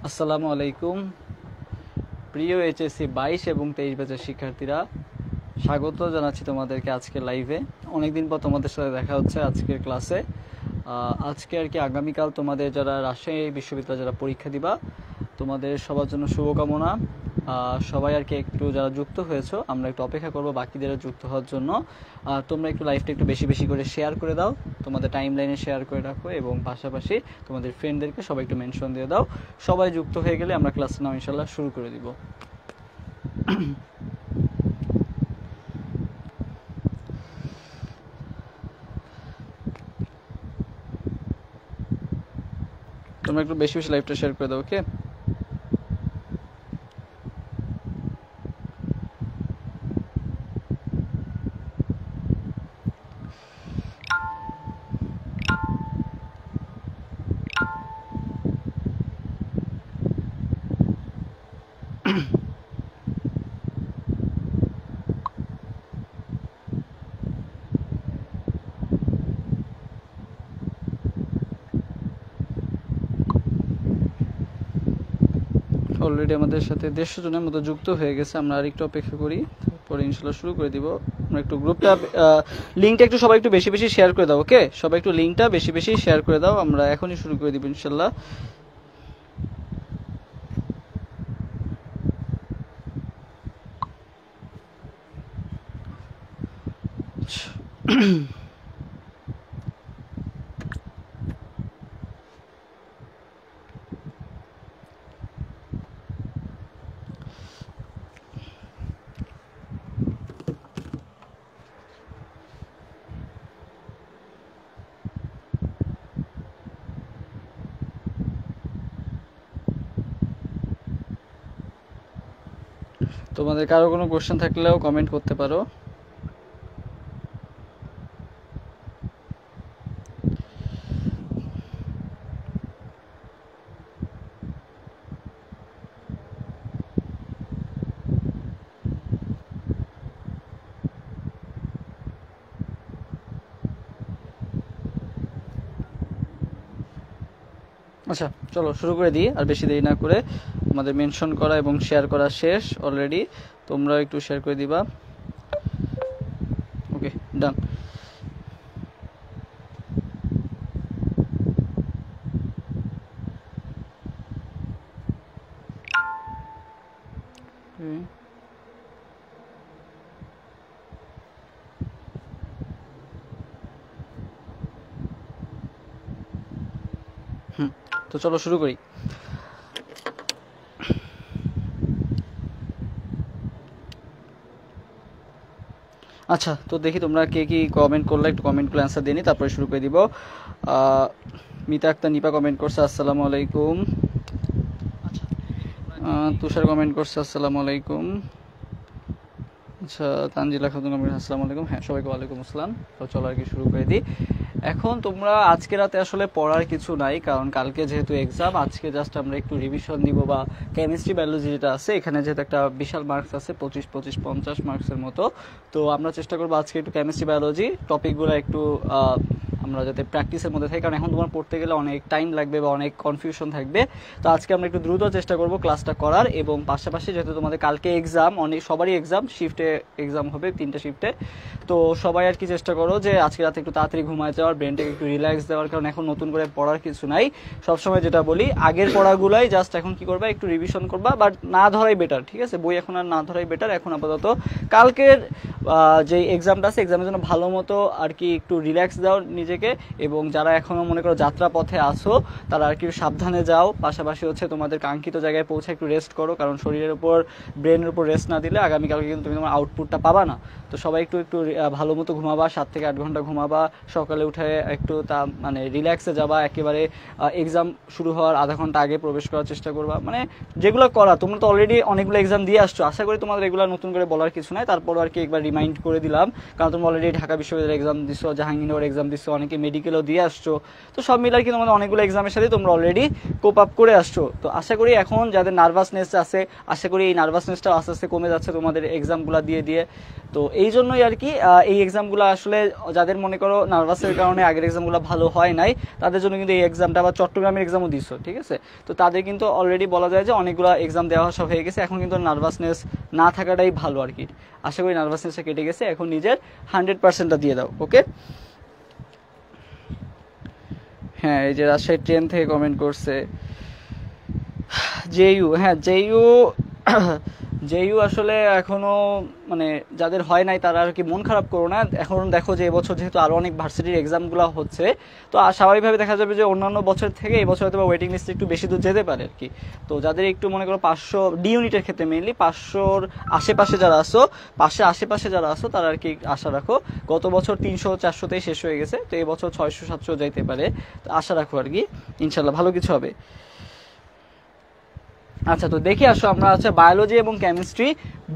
আসসালামু আলাইকুম প্রিয় এইচএসসি 22 এবং 23 ব্যাচের শিক্ষার্থীরা, স্বাগত জানাচ্ছি তোমাদেরকে আজকের লাইভে। অনেকদিন পর তোমাদের সাথে দেখা হচ্ছে আজকের ক্লাসে। আজকে আর কি আগামীকাল তোমাদের যারা রাজশাহী বিশ্ববিদ্যালয়ে যারা পরীক্ষা দিবা, তোমাদের সবার জন্য শুভকামনা। সবাই আর কি একটু যারা যুক্ত হয়েছো, আমরা একটু অপেক্ষা করবো বাকিদেরও যুক্ত হওয়ার জন্য। তোমরা একটু লাইভটা একটু বেশি বেশি করে শেয়ার করে দাও, তোমাদের টাইম লাইনে শেয়ার করে রাখো এবং পাশাপাশি তোমাদের ফ্রেন্ডদেরকে সবাই একটু মেনশন দিয়ে দাও। সবাই যুক্ত হয়ে গেলে আমরা ক্লাসটা নাও ইনশাল্লাহ শুরু করে দিব। তোমরা একটু বেশি বেশি লাইভটা শেয়ার করে দাও, ওকে? অলরেডি আমাদের সাথে 150 জনের মতো যুক্ত হয়ে গেছে। আমরা আর একটু অপেক্ষা করি, তারপরে ইনশাল্লাহ শুরু করে দিব। আমরা একটু গ্রুপটা লিঙ্কটা একটু সবাই একটু বেশি বেশি শেয়ার করে দাও, ওকে? সবাই একটু লিঙ্কটা বেশি বেশি শেয়ার করে দাও। আমরা এখনই শুরু করে দিব ইনশাল্লাহ। তোমাদের কারো কোনো কোশ্চেন থাকলেও কমেন্ট করতে পারো। আচ্ছা, চলো শুরু করে দিই, আর বেশি দেরি না করে। আমাদের মেনশন করা এবং শেয়ার করা শেষ অলরেডি, তোমরা একটু শেয়ার করে দিবা। ওকে, ডান। তো চলো শুরু করি। আচ্ছা, তো দেখি তোমরা কে কি কমেন্ট করলে, একটু কমেন্টগুলো অ্যান্সার দিয়ে নি, তারপরে শুরু করে দিব। মিতা আক্তার নিপা কমেন্ট করছে আসসালামু আলাইকুম। তুষার কমেন্ট করছে আসসালামু আলাইকুম। আচ্ছা, তানজিলা খাতুন কমেন্ট আসসালামু আলাইকুম। হ্যাঁ, সবাইকে ওয়ালাইকুম আসসালাম। তো চলো আর কি শুরু করে দিই। এখন তোমরা আজকে রাতে আসলে পড়ার কিছু নাই, কারণ কালকে যেহেতু এক্সাম, আজকে জাস্ট আমরা একটু রিভিশন দিব, বা কেমিস্ট্রি বায়োলজি যেটা আছে এখানে যেহেতু একটা বিশাল মার্কস আছে, 25-25-50 মার্কসের মতো। তো আমরা চেষ্টা করবো আজকে একটু কেমিস্ট্রি বায়োলজি টপিকগুলো একটু আমরা যাতে প্র্যাকটিসের মধ্যে থাকি, কারণ এখন তোমার পড়তে গেলে অনেক টাইম লাগবে বা অনেক কনফিউশন থাকবে। তো আজকে আমরা একটু দ্রুত চেষ্টা করব ক্লাসটা করার, এবং পাশাপাশি যেহেতু তোমাদের কালকে এক্সাম, অনেক সবারই এক্সাম, শিফটে এক্সাম হবে 3টা শিফটে। তো সবাই আর কি চেষ্টা করো যে আজকে রাতে একটু তাড়াতাড়ি ঘুমায় যাওয়ার, ব্রেনটাকে একটু রিল্যাক্স দেওয়ার, কারণ এখন নতুন করে পড়ার কিছু নাই। সবসময় যেটা বলি, আগের পড়াগুলাই জাস্ট এখন কি করবা, একটু রিভিশন করবা, বাট না ধরাই বেটার, ঠিক আছে? বই এখন আর না ধরাই বেটার। এখন আপাতত কালকের যে এক্সামটা আছে, এক্সামের জন্য ভালো মতো আর কি একটু রিল্যাক্স দাও নিজেকে, এবং যারা এখনো মনে করো যাত্রা পথে আসো তারা আর কি সাবধানে যাও। পাশাপাশি হচ্ছে তোমাদের কাঙ্ক্ষিত জায়গায় পৌঁছে একটু রেস্ট করো, কারণ শরীরের উপর, ব্রেনের উপর রেস্ট না দিলে আগামীকালকে কিন্তু তুমি তোমার আউটপুটটা পাবা না। তো সবাই একটু একটু ভালো মতো ঘুমাবা, 7 থেকে 8 ঘন্টা ঘুমাবা। সকালে উঠে একটু মানে রিল্যাক্সে যাবা, একেবারে এক্সাম শুরু হওয়ার আধা ঘন্টা আগে প্রবেশ করার চেষ্টা করবা। মানে যেগুলো করা, তোমরা তো অলরেডি অনেকগুলো এক্সাম দিয়ে আসছো, আশা করি তোমাদের এগুলো নতুন করে বলার কিছু নাই। তারপর আর কি একবার রিমাইন্ড করে দিলাম, কারণ তোমরা অলরেডি ঢাকা বিশ্ববিদ্যালয়ের এক্সাম দিচ্ছ, জাহাঙ্গীরনগর এক্সাম দিচ্ছ, অনেকে মেডিকেলও দিয়ে আসছো। তো সব মিলাই কিন্তু আমাদের অনেকগুলো এক্সামের সাথে তোমরা অলরেডি কোপ আপ করে আসছো। তো আশা করি এখন যাদের নার্ভাসনেস আছে, আশা করি এই নার্ভাসনেসটা আস্তে আস্তে কমে যাচ্ছে তোমাদের এক্সামগুলো দিয়ে দিয়ে। তো এই জন্যই আর কি এই এক্সামগুলো আসলে যাদের মনে করো নার্ভাসের কারণে আগের এক্সামগুলো ভালো হয় নাই, তাদের জন্য কিন্তু এই এক্সামটা, আবার চট্টগ্রামের এক্সামও দিছো, ঠিক আছে। তো তাদের কিন্তু অলরেডি বলা যায় যে অনেকগুলো এক্সাম দেওয়া সব হয়ে গেছে, এখন কিন্তু নার্ভাসনেস না থাকাটাই ভালো আর কি। আশা করি নার্ভাসনেসটা কেটে গেছে, এখন নিজের 100%টা দিয়ে দাও, ওকে। হ্যাঁ, এই যে রাজশাহী ট্রেন থেকে কমেন্ট করছে জেইউ। হ্যাঁ, জেইউ আসলে এখনো মানে যাদের হয় নাই তারা আর কি মন খারাপ করো না। এখন দেখো যে এবছর যেহেতু আরো অনেক ভার্সিটির এক্সামগুলো হচ্ছে, তো স্বাভাবিকভাবে দেখা যাবে যে অন্যান্য বছর থেকে এই বছর হয়তো ওয়েটিং লিস্টে একটু বেশি দূর যেতে পারে আর কি। তো যাদের একটু মনে করো 500 ডি ইউনিটের ক্ষেত্রে মেইনলি 500-র আশেপাশে যারা আসো, আশেপাশে যারা আসো তারা আর কি আশা রাখো। গত বছর 300-400তেই শেষ হয়ে গেছে, তো এই বছর 600-700 যাইতে পারে। তো আশা রাখো আর কি, ইনশাল্লাহ ভালো কিছু হবে। আচ্ছা, তো দেখে আসো আমরা বায়োলজি এবং কেমিস্ট্রি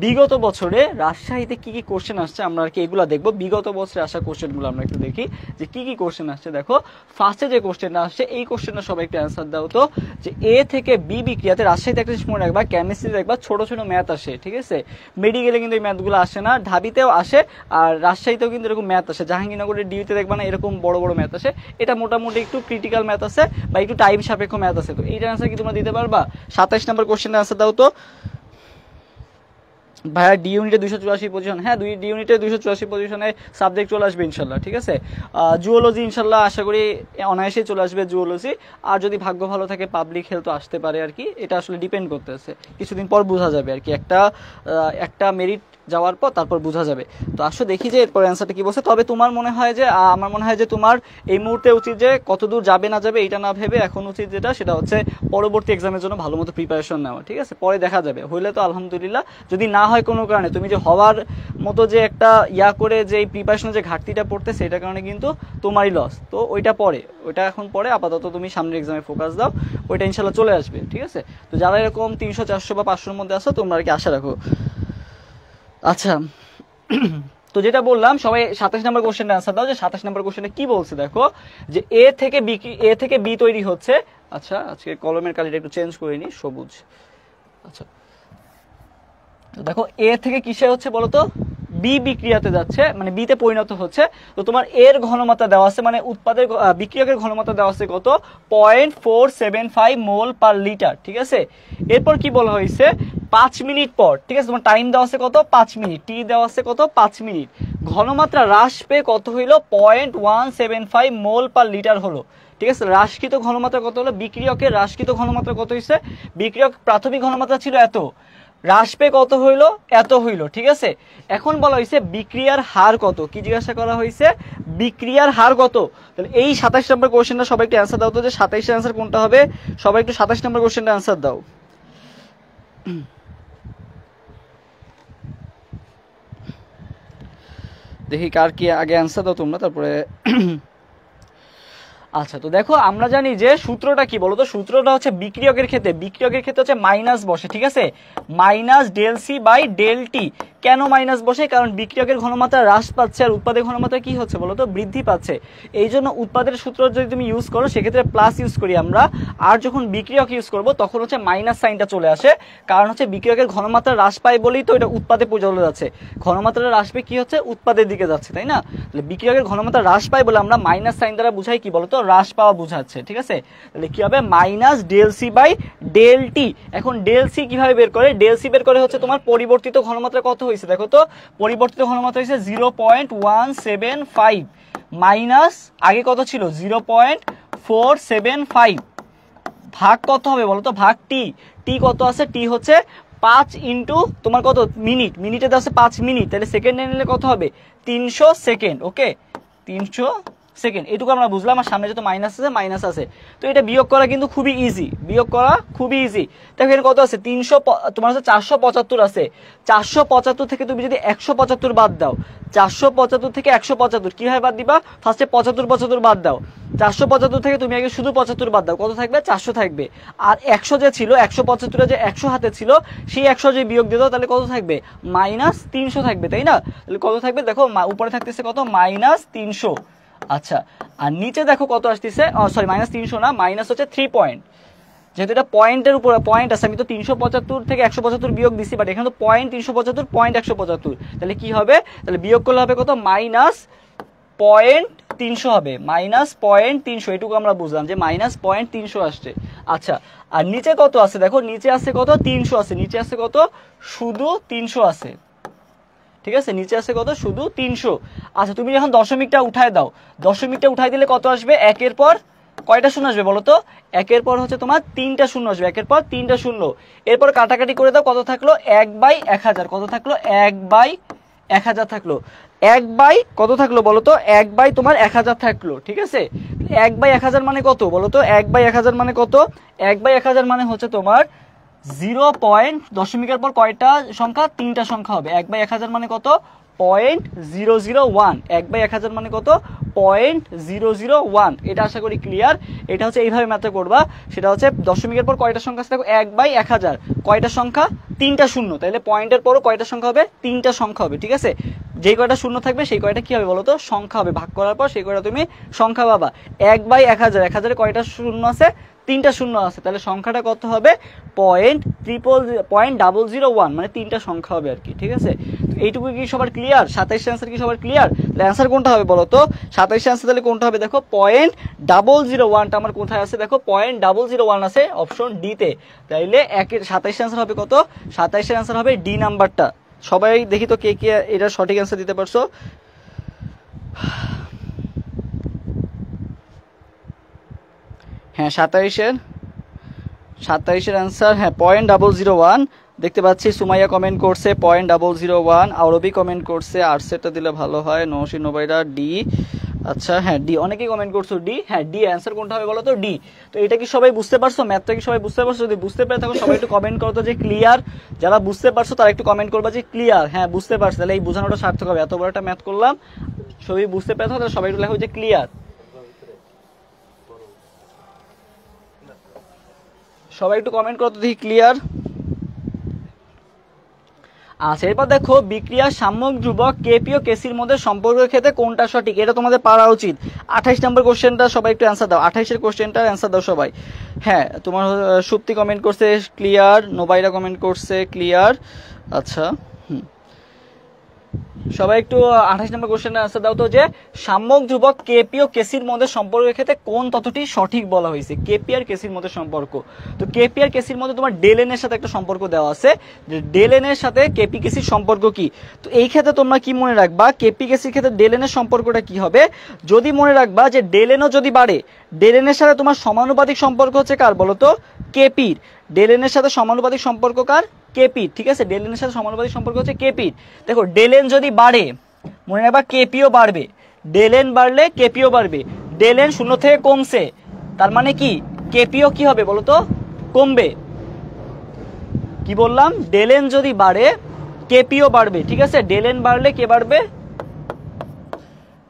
বিগত বছরে রাজশাহীতে কি কি কোশ্চেন আসছে আমরা আর কি এগুলো দেখবো। বিগত বছরে আসা কোশ্চেনগুলো আমরা একটু দেখি যে কি কি কোশ্চেন আসছে। দেখো ফার্স্টে যে কোশ্চেনটা আসছে, এই কোশ্চেনটা সবাই একটু অ্যান্সার দাও তো, যে এ থেকে বি বিক্রিয়াতে রাজশাহীতে একটা জিনিস মনে রাখবা, কেমিস্ট্রিতে দেখবা ছোট ছোট ম্যাথ আসে, ঠিক আছে। মেডিকেলে কিন্তু এই ম্যাথগুলো আসে না, ঢাবিতেও আসে আর রাজশাহীতেও কিন্তু এরকম ম্যাথ আসে। জাহাঙ্গীরনগরের ডিউতে দেখবা না এরকম বড় বড় ম্যাথ আসে, এটা মোটামুটি একটু ক্রিটিক্যাল ম্যাথ আছে বা একটু টাইম সাপেক্ষ ম্যাথ আছে। তো এইটার অ্যান্সার কি তোমরা দিতে পারবা? 27 নম্বর কোশ্চেনের অ্যান্সার দাও তো ভাইয়া। ডি ইউনিটে 284 পজিশন, হ্যাঁ ডি ইউনিটে 284 পজিশনে সাবজেক্ট চলে আসবে ইনশাল্লাহ, ঠিক আছে। জুওলজি ইনশাল্লাহ আশা করি অনায়াসেই চলে আসবে জুওলজি, আর যদি ভাগ্য ভালো থাকে পাবলিক হেলথ আসতে পারে আর কি। এটা আসলে ডিপেন্ড করতেছে, কিছুদিন পর বোঝা যাবে আর কি, একটা মেরিট যাওয়ার পর তারপর বোঝা যাবে। তো আসলে দেখি যে এরপর অ্যান্সারটা কি বলছে। তবে তোমার মনে হয় যে আমার মনে হয় যে তোমার এই মুহূর্তে উচিত যে কতদূর যাবে না যাবে এটা না ভেবে এখন উচিত যেটা সেটা হচ্ছে পরবর্তী এক্সামের জন্য ভালো মতো প্রিপারেশন নেওয়া, ঠিক আছে। পরে দেখা যাবে, হইলে তো আলহামদুলিল্লাহ, যদি না হয় কোনো কারণে তুমি যে হওয়ার মতো যে একটা করে যে এই প্রিপারেশনের যে ঘাটতিটা পড়তেছে এটার কারণে কিন্তু তোমারই লস। তো ওইটা এখন পরে, আপাতত তুমি সামনের এক্সামে ফোকাস দাও, ওইটা ইনশাল্লাহ চলে আসবে, ঠিক আছে। তো যারা এরকম 300-400 বা 500-র মধ্যে আসো তোমরা আর কি আশা রাখো। আচ্ছা, তো যেটা বললাম সবাই 27 নম্বর কোশ্চেনটা আনসার দাও, যে 27 নম্বর কোশ্চেনে কি বলছে দেখো, যে এ থেকে বি তৈরি হচ্ছে। আচ্ছা, আজকে কলমের কালিটা একটু চেঞ্জ করে নি, সবুজ। আচ্ছা, তো দেখো এ থেকে কিসে হচ্ছে বলো তো, বি বিক্রিয়াতে যাচ্ছে, মানে বিতে পরিণত হচ্ছে। তো তোমার এর ঘনমাত্রা দেওয়া আছে, মানে বিক্রিয়কের ঘনমাত্রা দেওয়া আছে কত, 0.475 মোল পার লিটার, ঠিক আছে। এরপর কি বলা হয়েছে, 5 মিনিট পর, ঠিক আছে, তোমার টাইম দেওয়া আছে কত, 5 মিনিট, টি দেওয়া আছে কত, 5 মিনিট। ঘনমাত্রা হ্রাস পেয়ে কত হইলো, 0.175 মোল পার লিটার হলো, ঠিক আছে। হ্রাসকৃত ঘনমাত্রা কত হলো, বিক্রিয়কের হ্রাসকৃত ঘনমাত্রা কত হয়েছে, বিক্রিয়ক প্রাথমিক ঘনমাত্রা ছিল এত, হ্রাস পেয়ে কত হইলো, এত হইলো, ঠিক আছে। এখন বলা হয়েছে বিক্রিয়ার হার কত, কি জিজ্ঞাসা করা হয়েছে, বিক্রিয়ার হার কত। তাহলে এই 27 নম্বর কোশ্চেনটা সবাই একটু অ্যান্সার দাও তো, যে 27 এর অ্যান্সার কোনটা হবে, সবাই একটু 27 নম্বর কোশ্চেনটা অ্যান্সার দাও। দেখি কার কি আগে অ্যান্সার দাও তোমরা, তারপরে আচ্ছা, তো দেখো আমরা জানি যে সূত্রটা কি বলতো, সূত্রটা হচ্ছে বিক্রিয়কের ক্ষেত্রে হচ্ছে মাইনাস বসে, ঠিক আছে, minus del C by del T. কেন মাইনাস বসে, কারণ বিক্রিয়কের ঘনমাত্রা হ্রাস পাচ্ছে আর উৎপাদের ঘনমাত্রা কি হচ্ছে বলতো, বৃদ্ধি পাচ্ছে। এই জন্য উৎপাদের সূত্র যদি তুমি ইউজ করো সেক্ষেত্রে প্লাস ইউজ করি আমরা, আর যখন বিক্রিয়ক ইউজ করবো তখন হচ্ছে মাইনাস সাইনটা চলে আসে, কারণ হচ্ছে বিক্রিয়কের ঘনমাত্রা হ্রাস পায় বলেই তো এটা উৎপাদে চলে যাচ্ছে। ঘনমাত্রা হ্রাস পেয়ে কি হচ্ছে, উৎপাদের দিকে যাচ্ছে, তাই না। তাহলে বিক্রিয়কের ঘনমাত্রা হ্রাস পায় বলে আমরা মাইনাস সাইন দ্বারা বুঝাই কি বলতো, হ্রাস পাওয়া বুঝাচ্ছে, ঠিক আছে। তাহলে কি হবে, minus del C by del T. এখন ডেল সি কিভাবে বের করে, ডেল সি বের করে হচ্ছে তোমার পরিবর্তিত ঘনমাত্রা কত হয়েছে, দেখো তো পরিবর্তিত ঘনমাত্রা হয়েছে 0.175 মাইনাস আগে কত ছিল 0.475 ভাগ কত হবে বলো তো, ভাগ টি। টি কত আছে, টি হচ্ছে 5 ইন্টু তোমার কত মিনিট, মিনিটে আছে 5 মিনিট, তাহলে সেকেন্ডে নিলে কত হবে 300 সেকেন্ড, ওকে 300 সেকেন্ড। এটুকু আমরা বুঝলাম, আর সামনে যত মাইনাস আছে, তো এটা বিয়োগ করা কিন্তু খুবই ইজি, দেখো এখানে কত আছে, 300, তোমার হচ্ছে 475 আছে। 475 থেকে তুমি যদি 175 বাদ দাও, 475 থেকে 175 কিভাবে বাদ দিবা, ফার্স্টে 75 বাদ দাও, 475 থেকে তুমি আগে শুধু 75 বাদ দাও, কত থাকবে, 400 থাকবে। আর 100 যে ছিল, 175 যে 100 হাতে ছিল, সেই 100 যে বিয়োগ দিয়ে দাও, তাহলে কত থাকবে, মাইনাস 300 থাকবে, তাই না। তাহলে কত থাকবে, দেখো উপরে থাকতেছে কত, মাইনাস 300। আচ্ছা, আর নিচে দেখো কত আসতেছে, সরি মাইনাস 300 না, মাইনাস হচ্ছে 3 পয়েন্ট, যেহেতু এটা পয়েন্টের উপর পয়েন্ট আছে, আমি তো 375 থেকে 175 বিয়োগ দিছি, বাট এখানে তো পয়েন্ট 375 পয়েন্ট 175, তাহলে কি হবে, তাহলে বিয়োগ করলে হবে কত, -0.300 হবে, -0.300, এটুকু আমরা বুঝলাম যে -0.300 আসছে। আচ্ছা, আর নিচে কত আছে দেখো, নিচে আছে কত, 300 আছে, নিচে আছে কত, শুধু 300 আছে, ঠিক আছে, নিচে আছে কত, শুধু 300। আচ্ছা, তুমি যখন দশমিকটা উঠায় দাও, দশমিকটা উঠাই দিলে কত আসবে, একের পর কয়টা শূন্য আসবে বলো তো, একের পর হচ্ছে তোমার 3টা শূন্য আসবে, একের পর 3টা শূন্য, এরপর কাটাকাটি করে দাও, কত থাকলো, 1/1000, কত থাকলো, 1/1000 থাকলো, 1 কত থাকলো বলো তো, 1 তোমার 1000 থাকলো, ঠিক আছে। 1/1000 মানে কত বলো তো, 1/1000 মানে কত, 1/1000 মানে হচ্ছে তোমার 0. দশমিকের পর কয়টা সংখ্যা, 3টা সংখ্যা হবে, 1/1000 মানে কত, 0.001, 1/1000 মানে কত, 0.001। এটা আশা করি ক্লিয়ার। এটা হচ্ছে এইভাবে ম্যাথে করবা, সেটা হচ্ছে দশমিকের পর কয়টা সংখ্যা আছে দেখো, 1/1000, কয়টা সংখ্যা, 3টা শূন্য, তাহলে পয়েন্টের পরও কয়টা সংখ্যা হবে, 3টা সংখ্যা হবে, ঠিক আছে। যেই কয়টা শূন্য থাকবে সেই কয়টা কি হবে বলো তো, সংখ্যা হবে, ভাগ করার পর সেই কয়টা তুমি সংখ্যা পাবা। 1/1000, 1000-এ কয়টা শূন্য আছে, 3টা শূন্য আছে, তাহলে সংখ্যাটা কত হবে, 0.001, মানে 3টা সংখ্যা হবে আর কি, ঠিক আছে। তো এইটুকু কি সবার ক্লিয়ার, 27 অ্যান্সার কি সবার ক্লিয়ার, তাহলে অ্যান্সার কোনটা হবে বলো তো, 27 অ্যান্সার তাহলে কোনটা হবে দেখো, 0.001টা আমার কোথায় আছে দেখো, 0.001 আছে অপশন ডি তে, তাইলে 27 অ্যান্সার হবে কত, 27 এর অ্যান্সার হবে ডি নাম্বারটা। সবাই দেখি তো কে কে এটা সঠিক অ্যান্সার দিতে পারছো। হ্যাঁ, 27-এর অ্যান্সার, হ্যাঁ 0.001 দেখতে পাচ্ছি। সুমাইয়া কমেন্ট করছে 0.001, আরবি কমেন্ট করছে, আর্টসেটটা দিলে ভালো হয়, নৌশি নোবাইরা ডি। আচ্ছা, হ্যাঁ ডি, অনেকেই কমেন্ট করছো ডি, হ্যাঁ ডি অ্যান্সার কোনটা হবে বলো তো, ডি। তো এটা কি সবাই বুঝতে পারছো, ম্যাথটা কি সবাই বুঝতে পারছো, যদি বুঝতে পেরে থাকো সবাই একটু কমেন্ট করো তো যে ক্লিয়ার, যারা বুঝতে পারছো তারা একটু কমেন্ট করবা যে ক্লিয়ার, হ্যাঁ বুঝতে পারছো, তাহলে এই বোঝানোটা সার্থক হবে, এত বড় একটা ম্যাথ করলাম, সবাই বুঝতে পেরে থাকো, তাহলে সবাই একটু লেখো যে ক্লিয়ার, সবাই একটু কমেন্ট করো তো দেখি ক্লিয়ার। আচ্ছা, এরপর দেখো, বিক্রিয়ার সাম্যক ধ্রুবক কেপি ও কেসির মধ্যে সম্পর্কের ক্ষেত্রে কোনটা সঠিক, এটা তোমাদের পারা উচিত। 28 নম্বর কোশ্চেনটা সবাই একটু অ্যান্সার দাও, 28-এর কোশ্চেনটার অ্যান্সার দাও সবাই। হ্যাঁ, তোমার সুপ্তি কমেন্ট করছে ক্লিয়ার, নোবাইরা কমেন্ট করছে ক্লিয়ার। আচ্ছা, সবাই একটু 28 নম্বর কোশ্চেনের অ্যান্সার দাও তো, যে সাম্যক ধ্রুবক কেপি ও কেসির মধ্যে সম্পর্কের ক্ষেত্রে কোন তথ্যটি সঠিক বলা হয়েছে, কেপি আর কেসির মধ্যে সম্পর্ক। তো কেপি আর কেসির মধ্যে তোমার ডেলেন এর সাথে একটা সম্পর্ক দেওয়া আছে, যে ডেলেন এর সাথে কেপি কেসির সম্পর্ক কি। তো এই ক্ষেত্রে তোমরা কি মনে রাখবা, কেপি কেসির ক্ষেত্রে ডেলেনের সম্পর্কটা কি হবে, যদি মনে রাখবা যে ডেলেনও যদি বাড়ে, ডেলেনের সাথে তোমার সমানুপাতিক সম্পর্ক হচ্ছে কার বলো তো, কেপির। ডেলেনের সাথে সমানুপাতিক সম্পর্ক কার, কেপির, ঠিক আছে, ডেলেনের সাথে সমানুপাতিক সম্পর্ক হচ্ছে কেপির। দেখো, ডেলেন যদি বাড়ে মনে রাখবা কেপিও বাড়বে, ডেলেন বাড়লে কেপিও বাড়বে, ডেলেন 0 থেকে কমছে, তার মানে কি কেপিও কি হবে বলো তো, কমবে। কি বললাম, ডেলেন যদি বাড়ে কেপিও বাড়বে, ঠিক আছে, ডেলেন বাড়লে কে বাড়বে,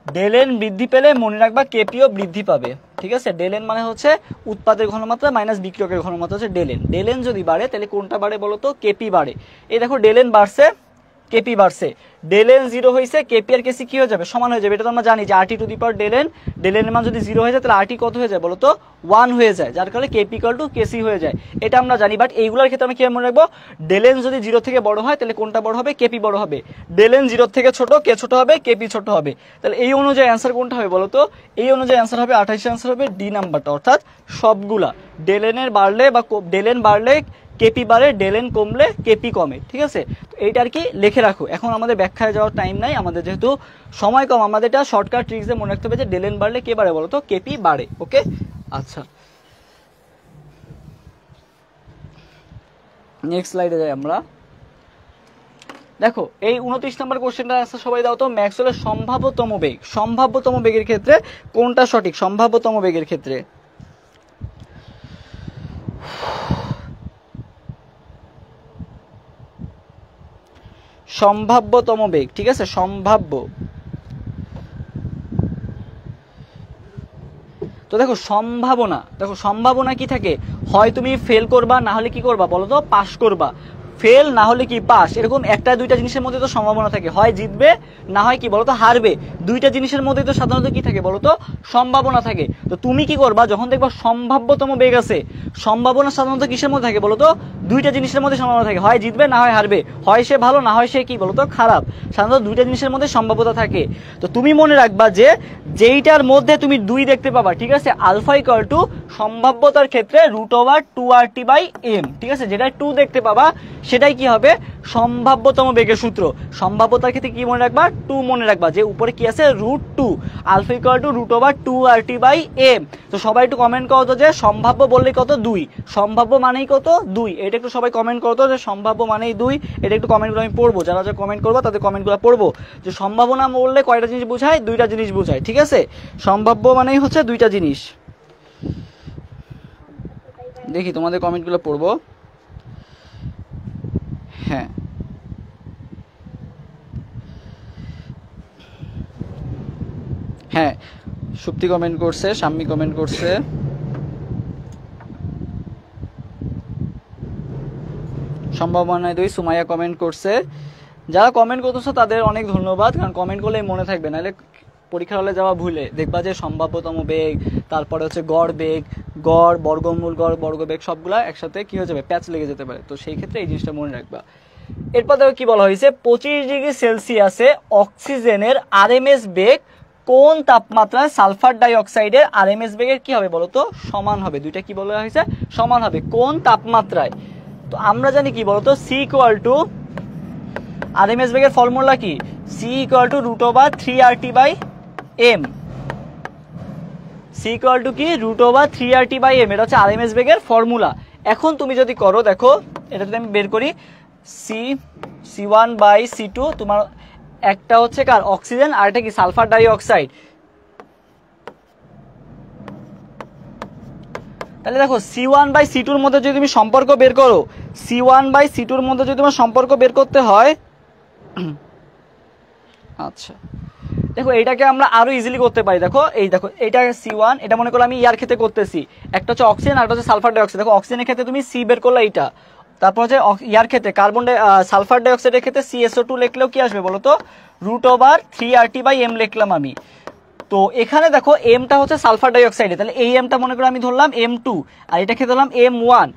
ডেলেন বৃদ্ধি পেলে মনে রাখবা কেপিও বৃদ্ধি পাবে, ঠিক আছে। ডেলেন মানে হচ্ছে উৎপাদের ঘনমাত্রা মাইনাস বিক্রিয়কের ঘনমাত্রা হচ্ছে ডেলেন। ডেলেন যদি বাড়ে তাহলে কোনটা বাড়ে বলো তো, কেপি বাড়ে। এই দেখো, ডেলেন বাড়ছে, কেপি বাড়ছে, ডেলেন 0 হয়েছে, কেপি আর কেসি কি হয়ে যাবে, সমান হয়ে যাবে। এটা তো আমরা জানি যে RT টু দি পাওয়ার ডেলেন, ডেলেনের মান যদি 0 হয়ে যায় তাহলে RT কত হয়ে যায় বলো তো, 1 হয়ে যায়, যার কারণে কেপি ইকুয়াল টু কেসি হয়ে যায়। এটা আমরা জানি, বাট এইগুলোর ক্ষেত্রে আমরা কি মনে রাখবো, ডেলেন যদি 0 থেকে বড় হয় তাহলে কোনটা বড় হবে, কেপি বড় হবে, ডেলেন 0 থেকে ছোট, কে ছোট হবে, কেপি ছোট হবে। তাহলে এই অনুযায়ী অ্যান্সার কোনটা হবে বলো তো, এই অনুযায়ী অ্যান্সার হবে 28 অ্যান্সার হবে ডি নাম্বারটা, অর্থাৎ সবগুলা ডেলেনের বাড়লে বা ডেলেন বাড়লে কেপি বাড়ে, ডেলেন কমলে কেপি কমে, ঠিক আছে। তো এইটা আর কি লিখে রাখো, এখন আমাদের ব্যাখ্যায় যাওয়ার টাইম নাই, আমাদের যেহেতু সময় কম, আমাদের এটা শর্টকাট ট্রিক্সে মনে রাখতে হবে যে ডেলেন বাড়লে কে বাড়ে বলো তো, কেপি বাড়ে, ওকে। আচ্ছা, নেক্সট স্লাইডে যাই আমরা। দেখো, এই 29 নম্বর কোশ্চেনটার অ্যান্সার সবাই দাও তো, ম্যাক্সওয়েলের সম্ভাব্যতম বেগ, সম্ভাব্যতম বেগের ক্ষেত্রে কোনটা সঠিক, সম্ভাব্যতম বেগের ক্ষেত্রে। সম্ভাব্যতম বেগ, ঠিক আছে, সম্ভাব্য। তো দেখো সম্ভাবনা, দেখো সম্ভাবনা কি থাকে, হয় তুমি ফেল করবা, না হলে কি করবা বলো তো, পাস করবা। ফেল না হলে কি পাস, এরকম একটা দুইটা জিনিসের মধ্যে তো সম্ভাবনা থাকে, হয় জিতবে না হয় কি বলতো হারবে, দুইটা জিনিসের মধ্যে তো সাধারণত কি থাকে বলতো সম্ভাবনা থাকে। তো তুমি কি করবা যখন দেখবা সম্ভাব্যতম বেগ আছে, সম্ভাবনা সাধারণত কিসের মধ্যে থাকে বলতো দুইটা জিনিসের মধ্যে সম্ভাবনা থাকে, হয় জিতবে না হয় হারবে, হয় সে ভালো না হয় সে কি বলতো খারাপ, সাধারণত দুইটা জিনিসের মধ্যে সম্ভাব্যতা থাকে। তো তুমি মনে রাখবা যে যেইটার মধ্যে তুমি 2 দেখতে পাবা, ঠিক আছে, আলফা ইকুয়াল টু সম্ভাব্যতার ক্ষেত্রে √2r/m, ঠিক আছে, যেটা 2 দেখতে পাবা সেটাই কি হবে সম্ভাব্যতম বেগের সূত্র। সম্ভাব্যতার ক্ষেত্রে কি মনে রাখবা 2 মনে রাখবা, যে উপরে কি আছে √2, আলফা ইকুয়াল টু √2r/m। তো সবাই একটু কমেন্ট করো তো যে সম্ভাব্য বললে কত 2, সম্ভাব্য মানেই কত 2, এটা একটু সবাই কমেন্ট করো তো যে সম্ভাব্য মানেই 2, এটা একটু কমেন্টগুলো আমি পড়বো, যারা যারা কমেন্ট করবো তাদের কমেন্টগুলো পড়বো, যে সম্ভাবনা বললে কয়টা জিনিস বোঝায়, 2টা জিনিস বোঝায়, ঠিক আছে, সম্ভাব্য মানেই হচ্ছে 2টা জিনিস। দেখি তোমাদের কমেন্টগুলো পড়বো। হ্যাঁ হ্যাঁ, সুপ্তি কমেন্ট করছে, শাম্মী কমেন্ট করছে, সম্ভাবনায় 2, সুমাইয়া কমেন্ট করছে। যারা কমেন্ট করতেছো তাদের অনেক ধন্যবাদ, কারণ কমেন্ট করলে মনে থাকবে, নাহলে পরীক্ষার হলে যাওয়া ভুলে দেখবা যে সম্ভাব্যতম বেগ, তারপরে হচ্ছে গড় বেগ, গড়, বর্গমূল গড়, বর্গবেগ সবগুলা একসাথে কি হয়ে যাবে, প্যাচ লেগে যেতে পারে। তো সেই ক্ষেত্রে এই জিনিসটা মনে রাখবা। এরপর দেখো কি বলা হয়েছে, 25 ডিগ্রি সেলসিয়াসে অক্সিজেনের আরএমএস বেগ কোন তাপমাত্রায় সালফার ডাই অক্সাইডের আরএমএস বেগের কি হবে বলতো সমান হবে। দুইটা কি বলা হয়েছে, সমান হবে কোন তাপমাত্রায়। তো আমরা জানি কি বলতো সি ইকুয়াল টু আরএমএস বেগের ফর্মুলা কি, C equal to √3RT/m, C equal to কি √3RT/m, এটা হচ্ছে আরএমএস বেগের ফর্মুলা। এখন তুমি যদি করো, দেখো এটা যদি আমি বের করি, C1/C2, তোমার একটা হচ্ছে কার অক্সিজেন আর এটা কি সালফার ডাই অক্সাইড। তাহলে দেখো C1/C2 মধ্যে যদি তুমি সম্পর্ক বের করো, C1/C2 মধ্যে যদি তোমার সম্পর্ক বের করতে হয়, আচ্ছা দেখো এইটাকে আমরা আরো ইজিলি করতে পারি। দেখো এই দেখো এটা C1, এটা মনে করো আমি ইয়ার ক্ষেত্রে করতেছি, একটা হচ্ছে অক্সিজেন আর একটা হচ্ছে সালফার ডাই অক্সাইড। দেখো অক্সিজেনের ক্ষেত্রে তুমি সি বের করলে এইটা, তারপর হচ্ছে ইয়ার ক্ষেত্রে সালফার ডাই অক্সাইডের ক্ষেত্রে CSO2 লিখলেও কি আসবে বলো তো √3RT/m লিখলাম আমি। তো এখানে দেখো এমটা হচ্ছে সালফার ডাই অক্সাইডে, তাহলে এই এমটা মনে করো আমি ধরলাম M2 আর এটাকে ধরলাম M1।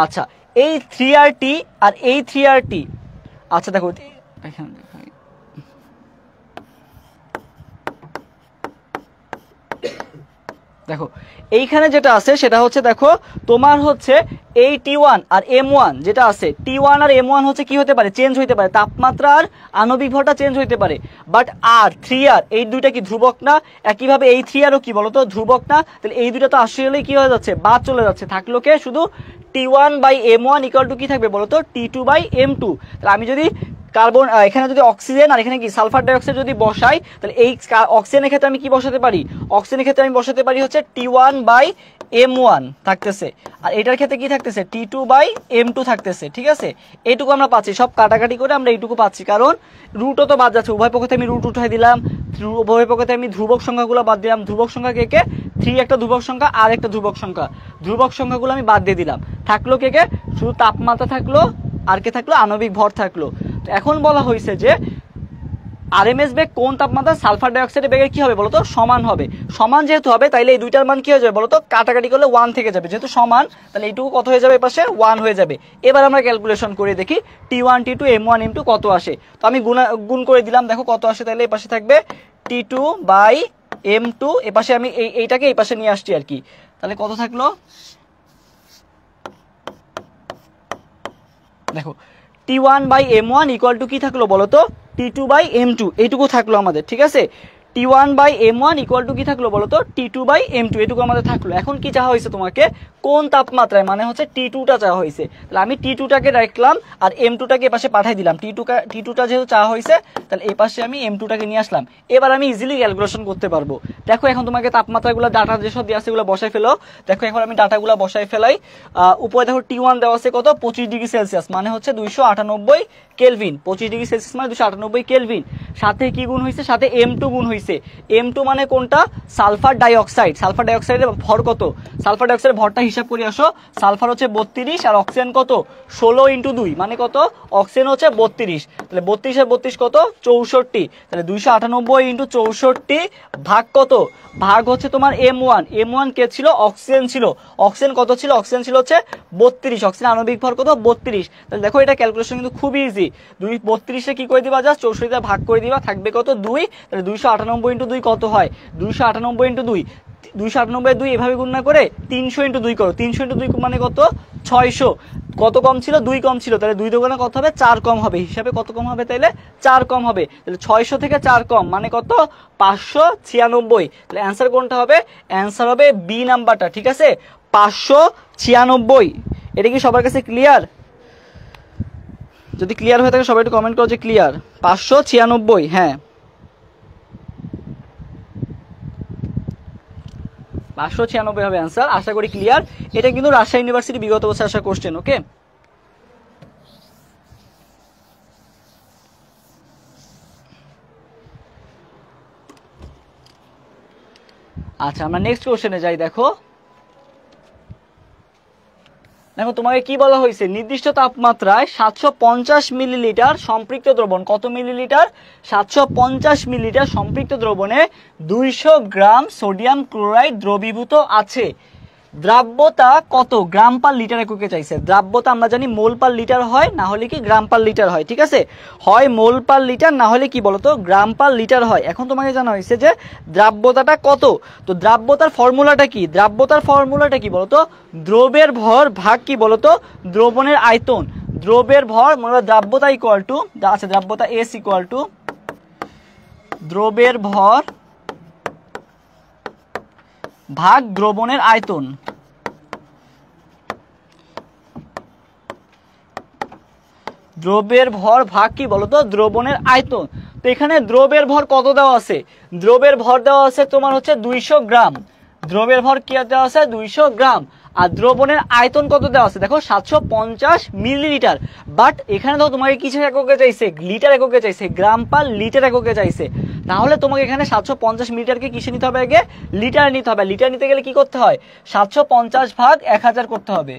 আচ্ছা এই 3RT আর এই 3RT, আচ্ছা দেখো এখানে দেখো এইখানে যেটা আছে সেটা হচ্ছে, দেখো তোমার হচ্ছে এই T1 আর M1 যেটা আছে, T1 আর M1 হচ্ছে কি হতে পারে, চেঞ্জ হইতে পারে, তাপমাত্রা আর আণবিক ভরটা চেঞ্জ হইতে পারে, বাট আর 3R এই দুইটা কি ধ্রুবক না, একইভাবে এই 3Rও কি বলতো ধ্রুবক না। তাহলে এই দুইটা তো আসলে কি হয়ে যাচ্ছে, বাদ চলে যাচ্ছে, থাকলো কে শুধু T1/M1 ইকুয়াল টু কি থাকবে বলতো T2/M2। তাহলে আমি যদি কার্বন এখানে যদি অক্সিজেন আর এখানে কি সালফার ডাই অক্সাইড যদি বসাই, তাহলে এই অক্সিজেনের ক্ষেত্রে আমি কি বসাতে পারি, অক্সিজেনের ক্ষেত্রে আমি বসাতে পারি হচ্ছে T1/M1 থাকতেছে, আর এটার ক্ষেত্রে কি থাকতেছে T2/M2 থাকতেছে, ঠিক আছে। এইটুকু আমরা পাচ্ছি, সব কাটাকাটি করে আমরা এইটুকু পাচ্ছি, কারণ রুটও তো বাদ যাচ্ছে, উভয় পক্ষে আমি রুট উঠাই দিলাম, উভয় পক্ষে আমি ধ্রুবক সংখ্যাগুলো বাদ দিলাম, ধ্রুবক সংখ্যা কে কে 3 একটা ধ্রুবক সংখ্যা আর একটা ধ্রুবক সংখ্যা, ধ্রুবক সংখ্যাগুলো আমি বাদ দিয়ে দিলাম, থাকলো কে কে শুধু তাপমাত্রা থাকলো আর কে থাকলো আণবিক ভর থাকলো। তো এখন বলা হয়েছে যে আরএমএস বেগ কোন তাপমাত্রা সালফার ডাই অক্সাইডের বেগের কি হবে বলতো সমান হবে। সমান যেহেতু হবে তাইলে এই দুইটার মান কি হয়ে যাবে বলতো কাটাকাটি করলে 1 থেকে যাবে, যেহেতু সমান তাহলে এইটুকু কত হয়ে যাবে, এপাশে 1 হয়ে যাবে। এবার আমরা ক্যালকুলেশন করে দেখি T1 T2 M1 M2 কত আসে। তো আমি গুণ করে দিলাম, দেখো কত আসে, তাহলে এপাশে থাকবে T2/M2, এপাশে আমি এইটাকে এই পাশে নিয়ে আসছি আর কি, তাহলে কত থাকলো দেখো T1/M1 ইকুয়াল টু কি থাকলো বলতো T2/M2, এইটুকু থাকলো আমাদের, ঠিক আছে। T1/M1 ইকুয়াল টু কি থাকলো বলতো T2/M2, এটুকু আমাদের থাকলো। এখন কি চাওয়া হয়েছে তোমাকে, কোন তাপমাত্রায়, মানে হচ্ছে T2টা চাওয়া হয়েছে, তাহলে আমি T2টাকে রাখলাম আর M2টাকে এপাশে পাঠাই দিলাম। T2টা যেহেতু চাওয়া হয়েছে তাহলে এপাশে আমি M2টাকে নিয়ে আসলাম। এবার আমি ইজিলি ক্যালকুলেশন করতে পারবো। দেখো এখন তোমাকে তাপমাত্রাগুলো ডাটা যেসব দিয়ে আছে এগুলো বসাই ফেলো। দেখো এখন আমি ডাটাগুলো বসাই ফেলাই। উপরে দেখো T1 দেওয়া আছে কত 25 ডিগ্রি সেলসিয়াস, মানে হচ্ছে 298 কেলভিন, 25 ডিগ্রি সেলসিয়াস মানে 298 কেলভিন, সাথে কি গুণ হয়েছে, সাথে M2 গুণ হয়েছে, হয়েছে। M2 মানে কোনটা? Sulphur dioxide. সালফার ডাইঅক্সাইডের ভর কত? সালফার ডাইঅক্সাইডের ভরটা হিসাব করে আসো। সালফার হচ্ছে 32 আর অক্সিজেন কত? 16 × 2 মানে কত? অক্সিজেন হচ্ছে 32, তাহলে 32 আর 32 কত? 64, তাহলে 298 × 64 ভাগ কত? ভাগ হচ্ছে তোমার M1। M1 কে ছিল? অক্সিজেন ছিল। অক্সিজেন কত ছিল? অক্সিজেন ছিল হচ্ছে 32। অক্সিজেন আণবিক ভর কত? 32। তাহলে দেখো এটা ক্যালকুলেশন কিন্তু খুবই ইজি। 32 কি করে দিবা? জাস্ট 64 দিয়ে ভাগ করে দিবা, থাকবে কত? 2। তাহলে 298 × 2 কত হয়? 298 × 2, 298 2 এভাবে গুণ না করে 300 × 2 করো। 300 × 2 মানে কত? 600। কত কম ছিল? 2 কম ছিল, তাহলে 2 দোকানে কত হবে? 4 কম হবে। হিসাবে কত কম হবে? তাইলে 4 কম হবে। তাহলে 600 থেকে 4 কম মানে কত? 596। তাহলে অ্যান্সার কোনটা হবে? অ্যান্সার হবে বি নাম্বারটা, ঠিক আছে? 596। এটা কি সবার কাছে ক্লিয়ার? যদি ক্লিয়ার হয়ে থাকে সবাই একটু কমেন্ট করো যে ক্লিয়ার। 596, হ্যাঁ 596 হবে অ্যান্সার। আশা করি ক্লিয়ার। এটা কিন্তু রাজশাহী ইউনিভার্সিটি বিগত বছর আসা কোশ্চেন। ওকে, আচ্ছা আমরা নেক্সট কোশ্চেনে যাই। দেখো দেখো তোমাকে কি বলা হয়েছে? নির্দিষ্ট তাপমাত্রায় 750 মিলিলিটার সম্পৃক্ত দ্রবণ, কত মিলিলিটার? 750 মিলিলিটার সম্পৃক্ত দ্রবণে 200 গ্রাম সোডিয়াম ক্লোরাইড দ্রবীভূত আছে। দ্রাব্যতা কত গ্রাম পার লিটার এককে চাইছে। দ্রাব্যতা আমরা জানি মোল পার লিটার হয়, না হলে কি গ্রাম পার লিটার হয়, ঠিক আছে? হয় মোল পার লিটার, না হলে কি বলতো গ্রাম পার লিটার হয়। এখন তোমাকে জানা হয়েছে যে দ্রাব্যতাটা কত। তো দ্রাব্যতার ফর্মুলাটা কি? দ্রাব্যতার ফর্মুলাটা কি বলতো? দ্রবের ভর ভাগ কি বলতো? দ্রবণের আয়তন। দ্রবের ভর মানে দ্রাব্যতা ইকুয়াল টু, আচ্ছা দ্রাব্যতা এস ইকুয়াল টু দ্রবের ভর ভাগ দ্রবণের আয়তন। দ্রবের ভর ভাগ কি বলতো? দ্রবণের আয়তন। তো এখানে দ্রবের ভর কত দেওয়া আছে? দ্রবের ভর দেওয়া আছে তোমার হচ্ছে 200 গ্রাম। দ্রবের ভর কি দেওয়া আছে? 200 গ্রাম। আর দ্রবণের আয়তন কত দেওয়া আছে? দেখো 750 মিলিলিটার। বাট এখানে তো তোমাকে কিসের এককে চাইছে? লিটার এককে চাইছে, গ্রাম পার লিটার এককে চাইছে। তাহলে তোমাকে এখানে 750 মিলিটারকে কিসে নিতে হবে? আগে লিটারে নিতে হবে। লিটার নিতে গেলে কি করতে হয়? 750 ভাগ 1000 করতে হবে।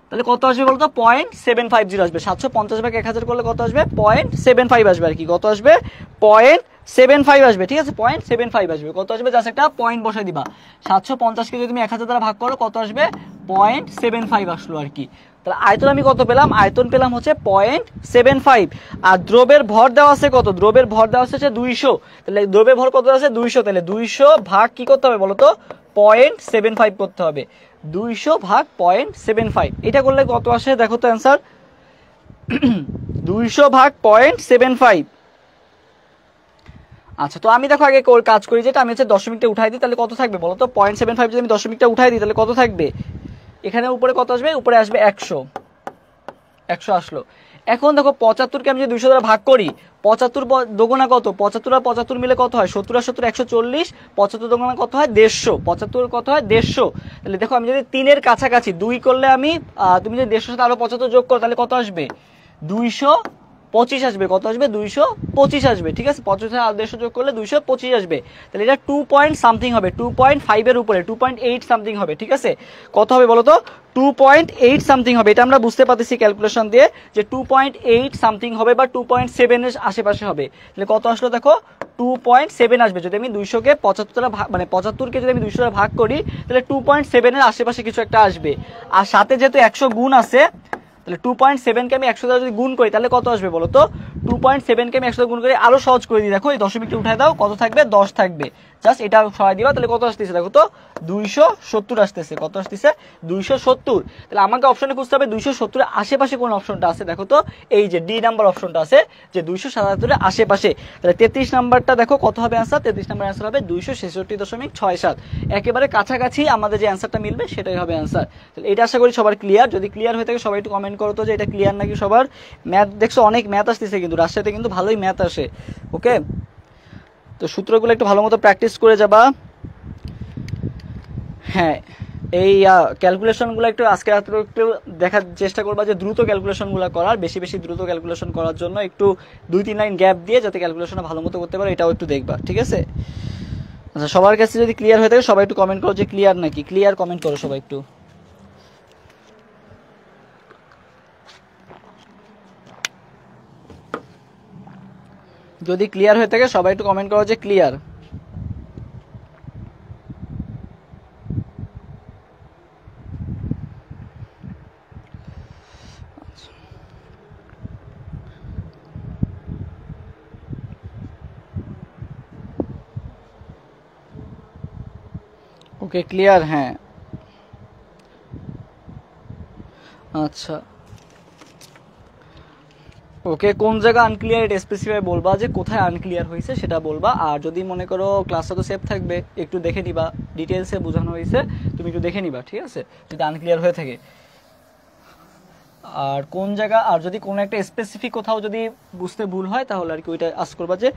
তাহলে কত আসবে বলতো? 0.750 আসবে। 750 ভাগ 1000 করলে কত আসবে? 0.75 আসবে আর কি। কত আসবে? 0.75 আসবে, ঠিক আছে? 0.75 আসবে। কত আসবে? জাস্ট একটা পয়েন্ট বসাই দিবা। 750 কে যদি তুমি 1000 দ্বারা ভাগ করো কত আসবে? 0.75 আসলো আর কি। তাহলে আয়তন আমি কত পেলাম? আয়তন পেলাম হচ্ছে 0.75। আর দ্রবের ভর দেওয়া আছে কত? দ্রবের ভর দেওয়া আছে 200। তাহলে দ্রবের ভর কত আছে? 200। তাহলে 200 ভাগ কি করতে হবে বলতো? 0.75 করতে হবে। 200 ভাগ 0.75, এটা করলে কত আসে দেখো তো অ্যান্সার? 200 ভাগ 0.75। আচ্ছা তো আমি দেখো আগে কাজ করি, যেটা আমি হচ্ছে দশমিকটা উঠাই দিই, তাহলে কত থাকবে বলো তো? 0.75 যদি আমি দশমিকটা উঠাই দিই তাহলে কত থাকবে? এখানে উপরে কত আসবে? উপরে আসবে 100। 100 আসলো। এখন দেখো 75কে আমি যদি 200 দ্বারা ভাগ করি, 75 দোগুণা কত? 75 আর 75 মিলে কত হয়? 70 আর 70 140। 75 দোগুণা কত হয়? 150। 75 কত হয়? 150। তাহলে দেখো আমি যদি 3-এর কাছাকাছি 2 করলে আমি তুমি যদি 150 সাথে আরো 75 যোগ করো তাহলে কত আসবে? 225 আসবে। কত আসবে? 225 আসবে, ঠিক আছে? 75 সাথে 150 যোগ করলে 225 আসবে। তাহলে এটা 2 পয়েন্ট সামথিং হবে, 2.5 এর উপরে 2.8 সামথিং হবে, ঠিক আছে? কত হবে বলো তো? 2.8 সামথিং হবে। এটা আমরা বুঝতে পারতেছি ক্যালকুলেশন দিয়ে যে 2.8 সামথিং হবে বা 2.7 এর আশেপাশে হবে। তাহলে কত আসলো দেখো? 2.7 আসবে। যদি আমি 200 কে 75 দ্বারা মানে 75 কে যদি আমি 200 দ্বারা ভাগ করি তাহলে 2.7 এর আশেপাশে কিছু একটা আসবে। আর সাথে যেহেতু 100 গুণ আছে, তাহলে 2.7 কে আমি 100 দ্বারা যদি গুণ করি তাহলে কত আসবে বলো তো? 2.7 কে আমি 100 দ্বারা গুণ করে আরো সহজ করে দিই। দেখো এই দশমিকটা উঠায় দাও, কত থাকবে? 10 থাকবে। জাস্ট এটা সরাই দিবা, তাহলে কত আসতেছে দেখো তো? 270 আসতেছে। কত আসতেছে? 270। তাহলে আমাকে অপশনে খুঁজতে হবে 270 এর আশেপাশে কোন অপশনটা আছে। দেখো তো এই যে ডি নাম্বার অপশনটা আছে যে 277 এর আশেপাশে। তাহলে 33 নাম্বারটা দেখো কত হবে অ্যান্সার? 33 নাম্বার অ্যান্সার হবে 266.67। একেবারে কাছাকাছি আমাদের যে অ্যান্সারটা মিলবে সেটাই হবে অ্যান্সার। তাহলে এটা আশা করি সবার ক্লিয়ার। যদি ক্লিয়ার হয়ে থাকে সবাই একটু কমেন্ট করো তো যে এটা ক্লিয়ার নাকি সবার। ম্যাথ দেখছো অনেক ম্যাথ আসতেছে কিন্তু রাজশাহীতে কিন্তু ভালোই ম্যাথ আসে। ওকে, তো সূত্রগুলো একটু ভালো মতো প্র্যাকটিস করে যাবা। হ্যাঁ এই ক্যালকুলেশনগুলো একটু আজকে রাত্রে একটু দেখার চেষ্টা করবা, যে দ্রুত ক্যালকুলেশনগুলো করার, বেশি বেশি দ্রুত ক্যালকুলেশন করার জন্য একটু 2-3 লাইন গ্যাপ দিয়ে যাতে ক্যালকুলেশনটা ভালো মতো করতে পারো, এটাও একটু দেখবা, ঠিক আছে? আচ্ছা, সবার কাছে যদি ক্লিয়ার হয়ে থাকে সবাই একটু কমেন্ট করো যে ক্লিয়ার নাকি, ক্লিয়ার কমেন্ট করো সবাই একটু। যদি ক্লিয়ার হয়ে থাকে সবাই একটু কমেন্ট করো যে ক্লিয়ার। ওকে ক্লিয়ার, হ্যাঁ আচ্ছা ওকে, কোন জায়গা আনক্লিয়ার এটা স্পেসিফাই বলবা, যে কোথায় আনক্লিয়ার হয়েছে সেটা বলবা। আর যদি মনে করো ক্লাসটা তো সেভ থাকবে, একটু দেখে নিবা, ডিটেলসে বোঝানো হয়েছে, তুমি একটু দেখে নিবা, ঠিক আছে, যদি আনক্লিয়ার হয়ে থাকে। আর কোন জায়গা, আর যদি কোনো একটা স্পেসিফিক কোথাও যদি বুঝতে ভুল হয় তাহলে আর কি ওইটা আস্ক করবা যে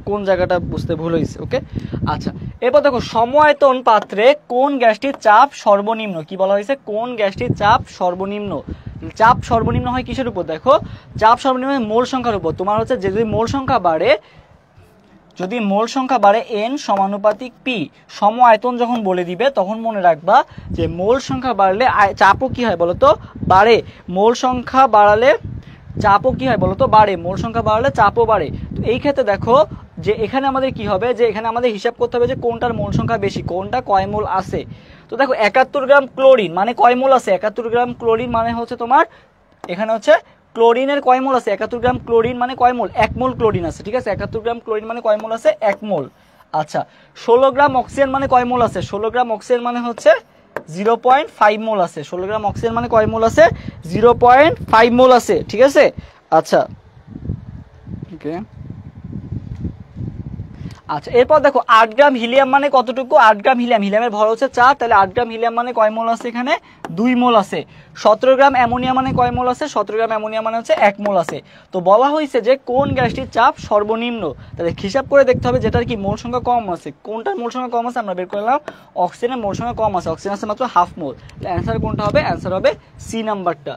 কোন জায়গাটা বুঝতে ভুল হয়েছে। ওকে আচ্ছা, এরপর দেখো সমআয়তন পাত্রে কোন গ্যাসটির চাপ সর্বনিম্ন, কি বলা হয়েছে, কোন গ্যাসটির চাপ সর্বনিম্ন। চাপ সর্বনিম্ন হয় কিসের উপর, দেখো চাপ সর্বনিম্ন মোল সংখ্যার উপর। তোমার হচ্ছে যে যদি মোল সংখ্যা বাড়ে n সমানুপাতিক p, সম আয়তন যখন বলে দিবে তখন মনে রাখবা যে মোল সংখ্যা বাড়লে চাপও কি হয় বলতো, বাড়ে। মোল সংখ্যা বাড়ালে চাপও কি হয় বলতো, বাড়ে। মোল সংখ্যা বাড়লে চাপও বাড়ে। তো এই ক্ষেত্রে দেখো যে এখানে আমাদের কি হবে, যে এখানে আমাদের হিসাব করতে হবে যে কোনটার মোল সংখ্যা বেশি, কোনটা কয় মোল আছে। তো দেখো 71 গ্রাম ক্লোরিন মানে কয় মোল আছে, 71 গ্রাম ক্লোরিন মানে হচ্ছে তোমার এখানে হচ্ছে ক্লোরিনের কয় মোল আছে, 71 গ্রাম ক্লোরিন মানে কয় মোল, 1 মোল ক্লোরিন আছে, ঠিক আছে। 71 গ্রাম ক্লোরিন মানে কয় মোল আছে, 1 মোল। আচ্ছা 16 গ্রাম অক্সিজেন মানে কয় মোল আছে, 16 গ্রাম অক্সিজেন মানে হচ্ছে 0.5 মোল আছে। 16 গ্রাম অক্সিজেন মানে কয় মোল আছে, 0.5 মোল আছে, ঠিক আছে। আচ্ছা ওকে আচ্ছা, এরপর দেখো 8 গ্রাম হিলিয়াম মানে কতটুকু, 8 গ্রাম হিলিয়াম, হিলিয়ামের ভর হচ্ছে 4, তাহলে 8 গ্রাম হিলিয়াম মানে কয় মোল আছে, এখানে 2 মোল আছে। 17 গ্রাম অ্যামোনিয়া মানে কয় মোল আছে, 17 গ্রাম অ্যামোনিয়া মানে হচ্ছে 1 মোল আছে। তো বলা হয়েছে যে কোন গ্যাসটির চাপ সর্বনিম্ন, তাহলে হিসাব করে দেখতে হবে যেটার কি মোল সংখ্যা কম আছে। কোনটার মোল সংখ্যা কম আছে আমরা বের করলাম, অক্সিজেনের মোল সংখ্যা কম আছে, অক্সিজেন আছে মাত্র হাফ মোল। অ্যান্সার কোনটা হবে, অ্যান্সার হবে সি নাম্বারটা।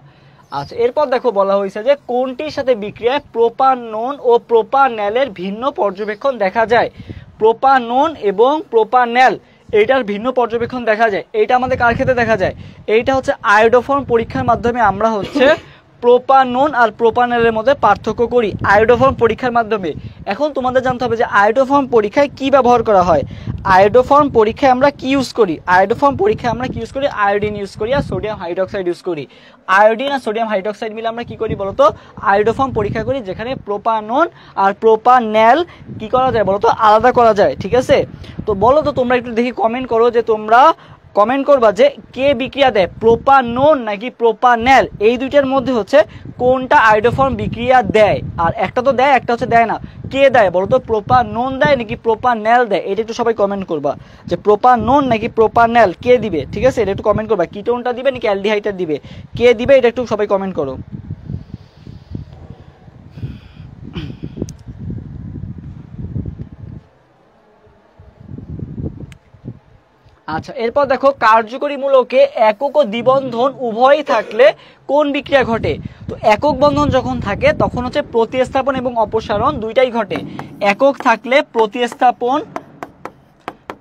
আচ্ছা এরপর দেখো বলা হয়েছে যে কোনটির সাথে বিক্রিয়ায় প্রোপানন ও প্রোপানলের ভিন্ন পর্যবেক্ষণ দেখা যায়। প্রোপানন এবং প্রোপানল এইটার ভিন্ন পর্যবেক্ষণ দেখা যায়। এইটা আমাদের কার ক্ষেত্রে দেখা যায়, এইটা হচ্ছে আয়োডোফর্ম পরীক্ষার মাধ্যমে আমরা হচ্ছে প্রোপানন আর প্রোপানলের মধ্যে পার্থক্য করি আয়োডোফর্ম পরীক্ষার মাধ্যমে। এখন তোমাদের জানতে হবে যে আয়োডোফর্ম পরীক্ষায় কি ব্যবহার করা হয়। আয়োডোফর্ম পরীক্ষায় আমরা কি ইউজ করি, আয়োডোফর্ম পরীক্ষায় আমরা কি ইউজ করি, আয়োডিন ইউজ করি আর সোডিয়াম হাইড্রোক্সাইড ইউজ করি। আয়োডিন আর সোডিয়াম হাইড্রোক্সাইড মিলে আমরা কি করি বলতো, আয়োডোফর্ম পরীক্ষা করি, যেখানে প্রোপানন আর প্রোপানল কি করা যায় বলতো, আলাদা করা যায়, ঠিক আছে। তো বলো তো তোমরা একটু দেখি কমেন্ট করো, যে তোমরা কমেন্ট করবা যে কে বিক্রিয়া দেয়, প্রোপানন নাকি প্রোপানল, এই দুইটার মধ্যে হচ্ছে কোনটা আয়োডোফর্ম বিক্রিয়া দেয়। আর একটা তো দেয়, একটা হচ্ছে দেয় না, কে দেয় বলতো, প্রোপানন দেয় নাকি প্রোপানল দেয়, এটা একটু সবাই কমেন্ট করবা যে প্রোপানন নাকি প্রোপানল কে দিবে, ঠিক আছে, এটা একটু কমেন্ট করবা। কিটোনটা দিবে নাকি অ্যালডিহাইডটা দিবে, কে দিবে এটা একটু সবাই কমেন্ট করো। আচ্ছা এরপর দেখো কার্যকরী মূলকে একক ও দ্বিবন্ধন উভয়ই থাকলে কোন বিক্রিয়া ঘটে। তো একক বন্ধন যখন থাকে তখন হচ্ছে প্রতিস্থাপন এবং অপসারণ দুইটাই ঘটে। একক থাকলে প্রতিস্থাপন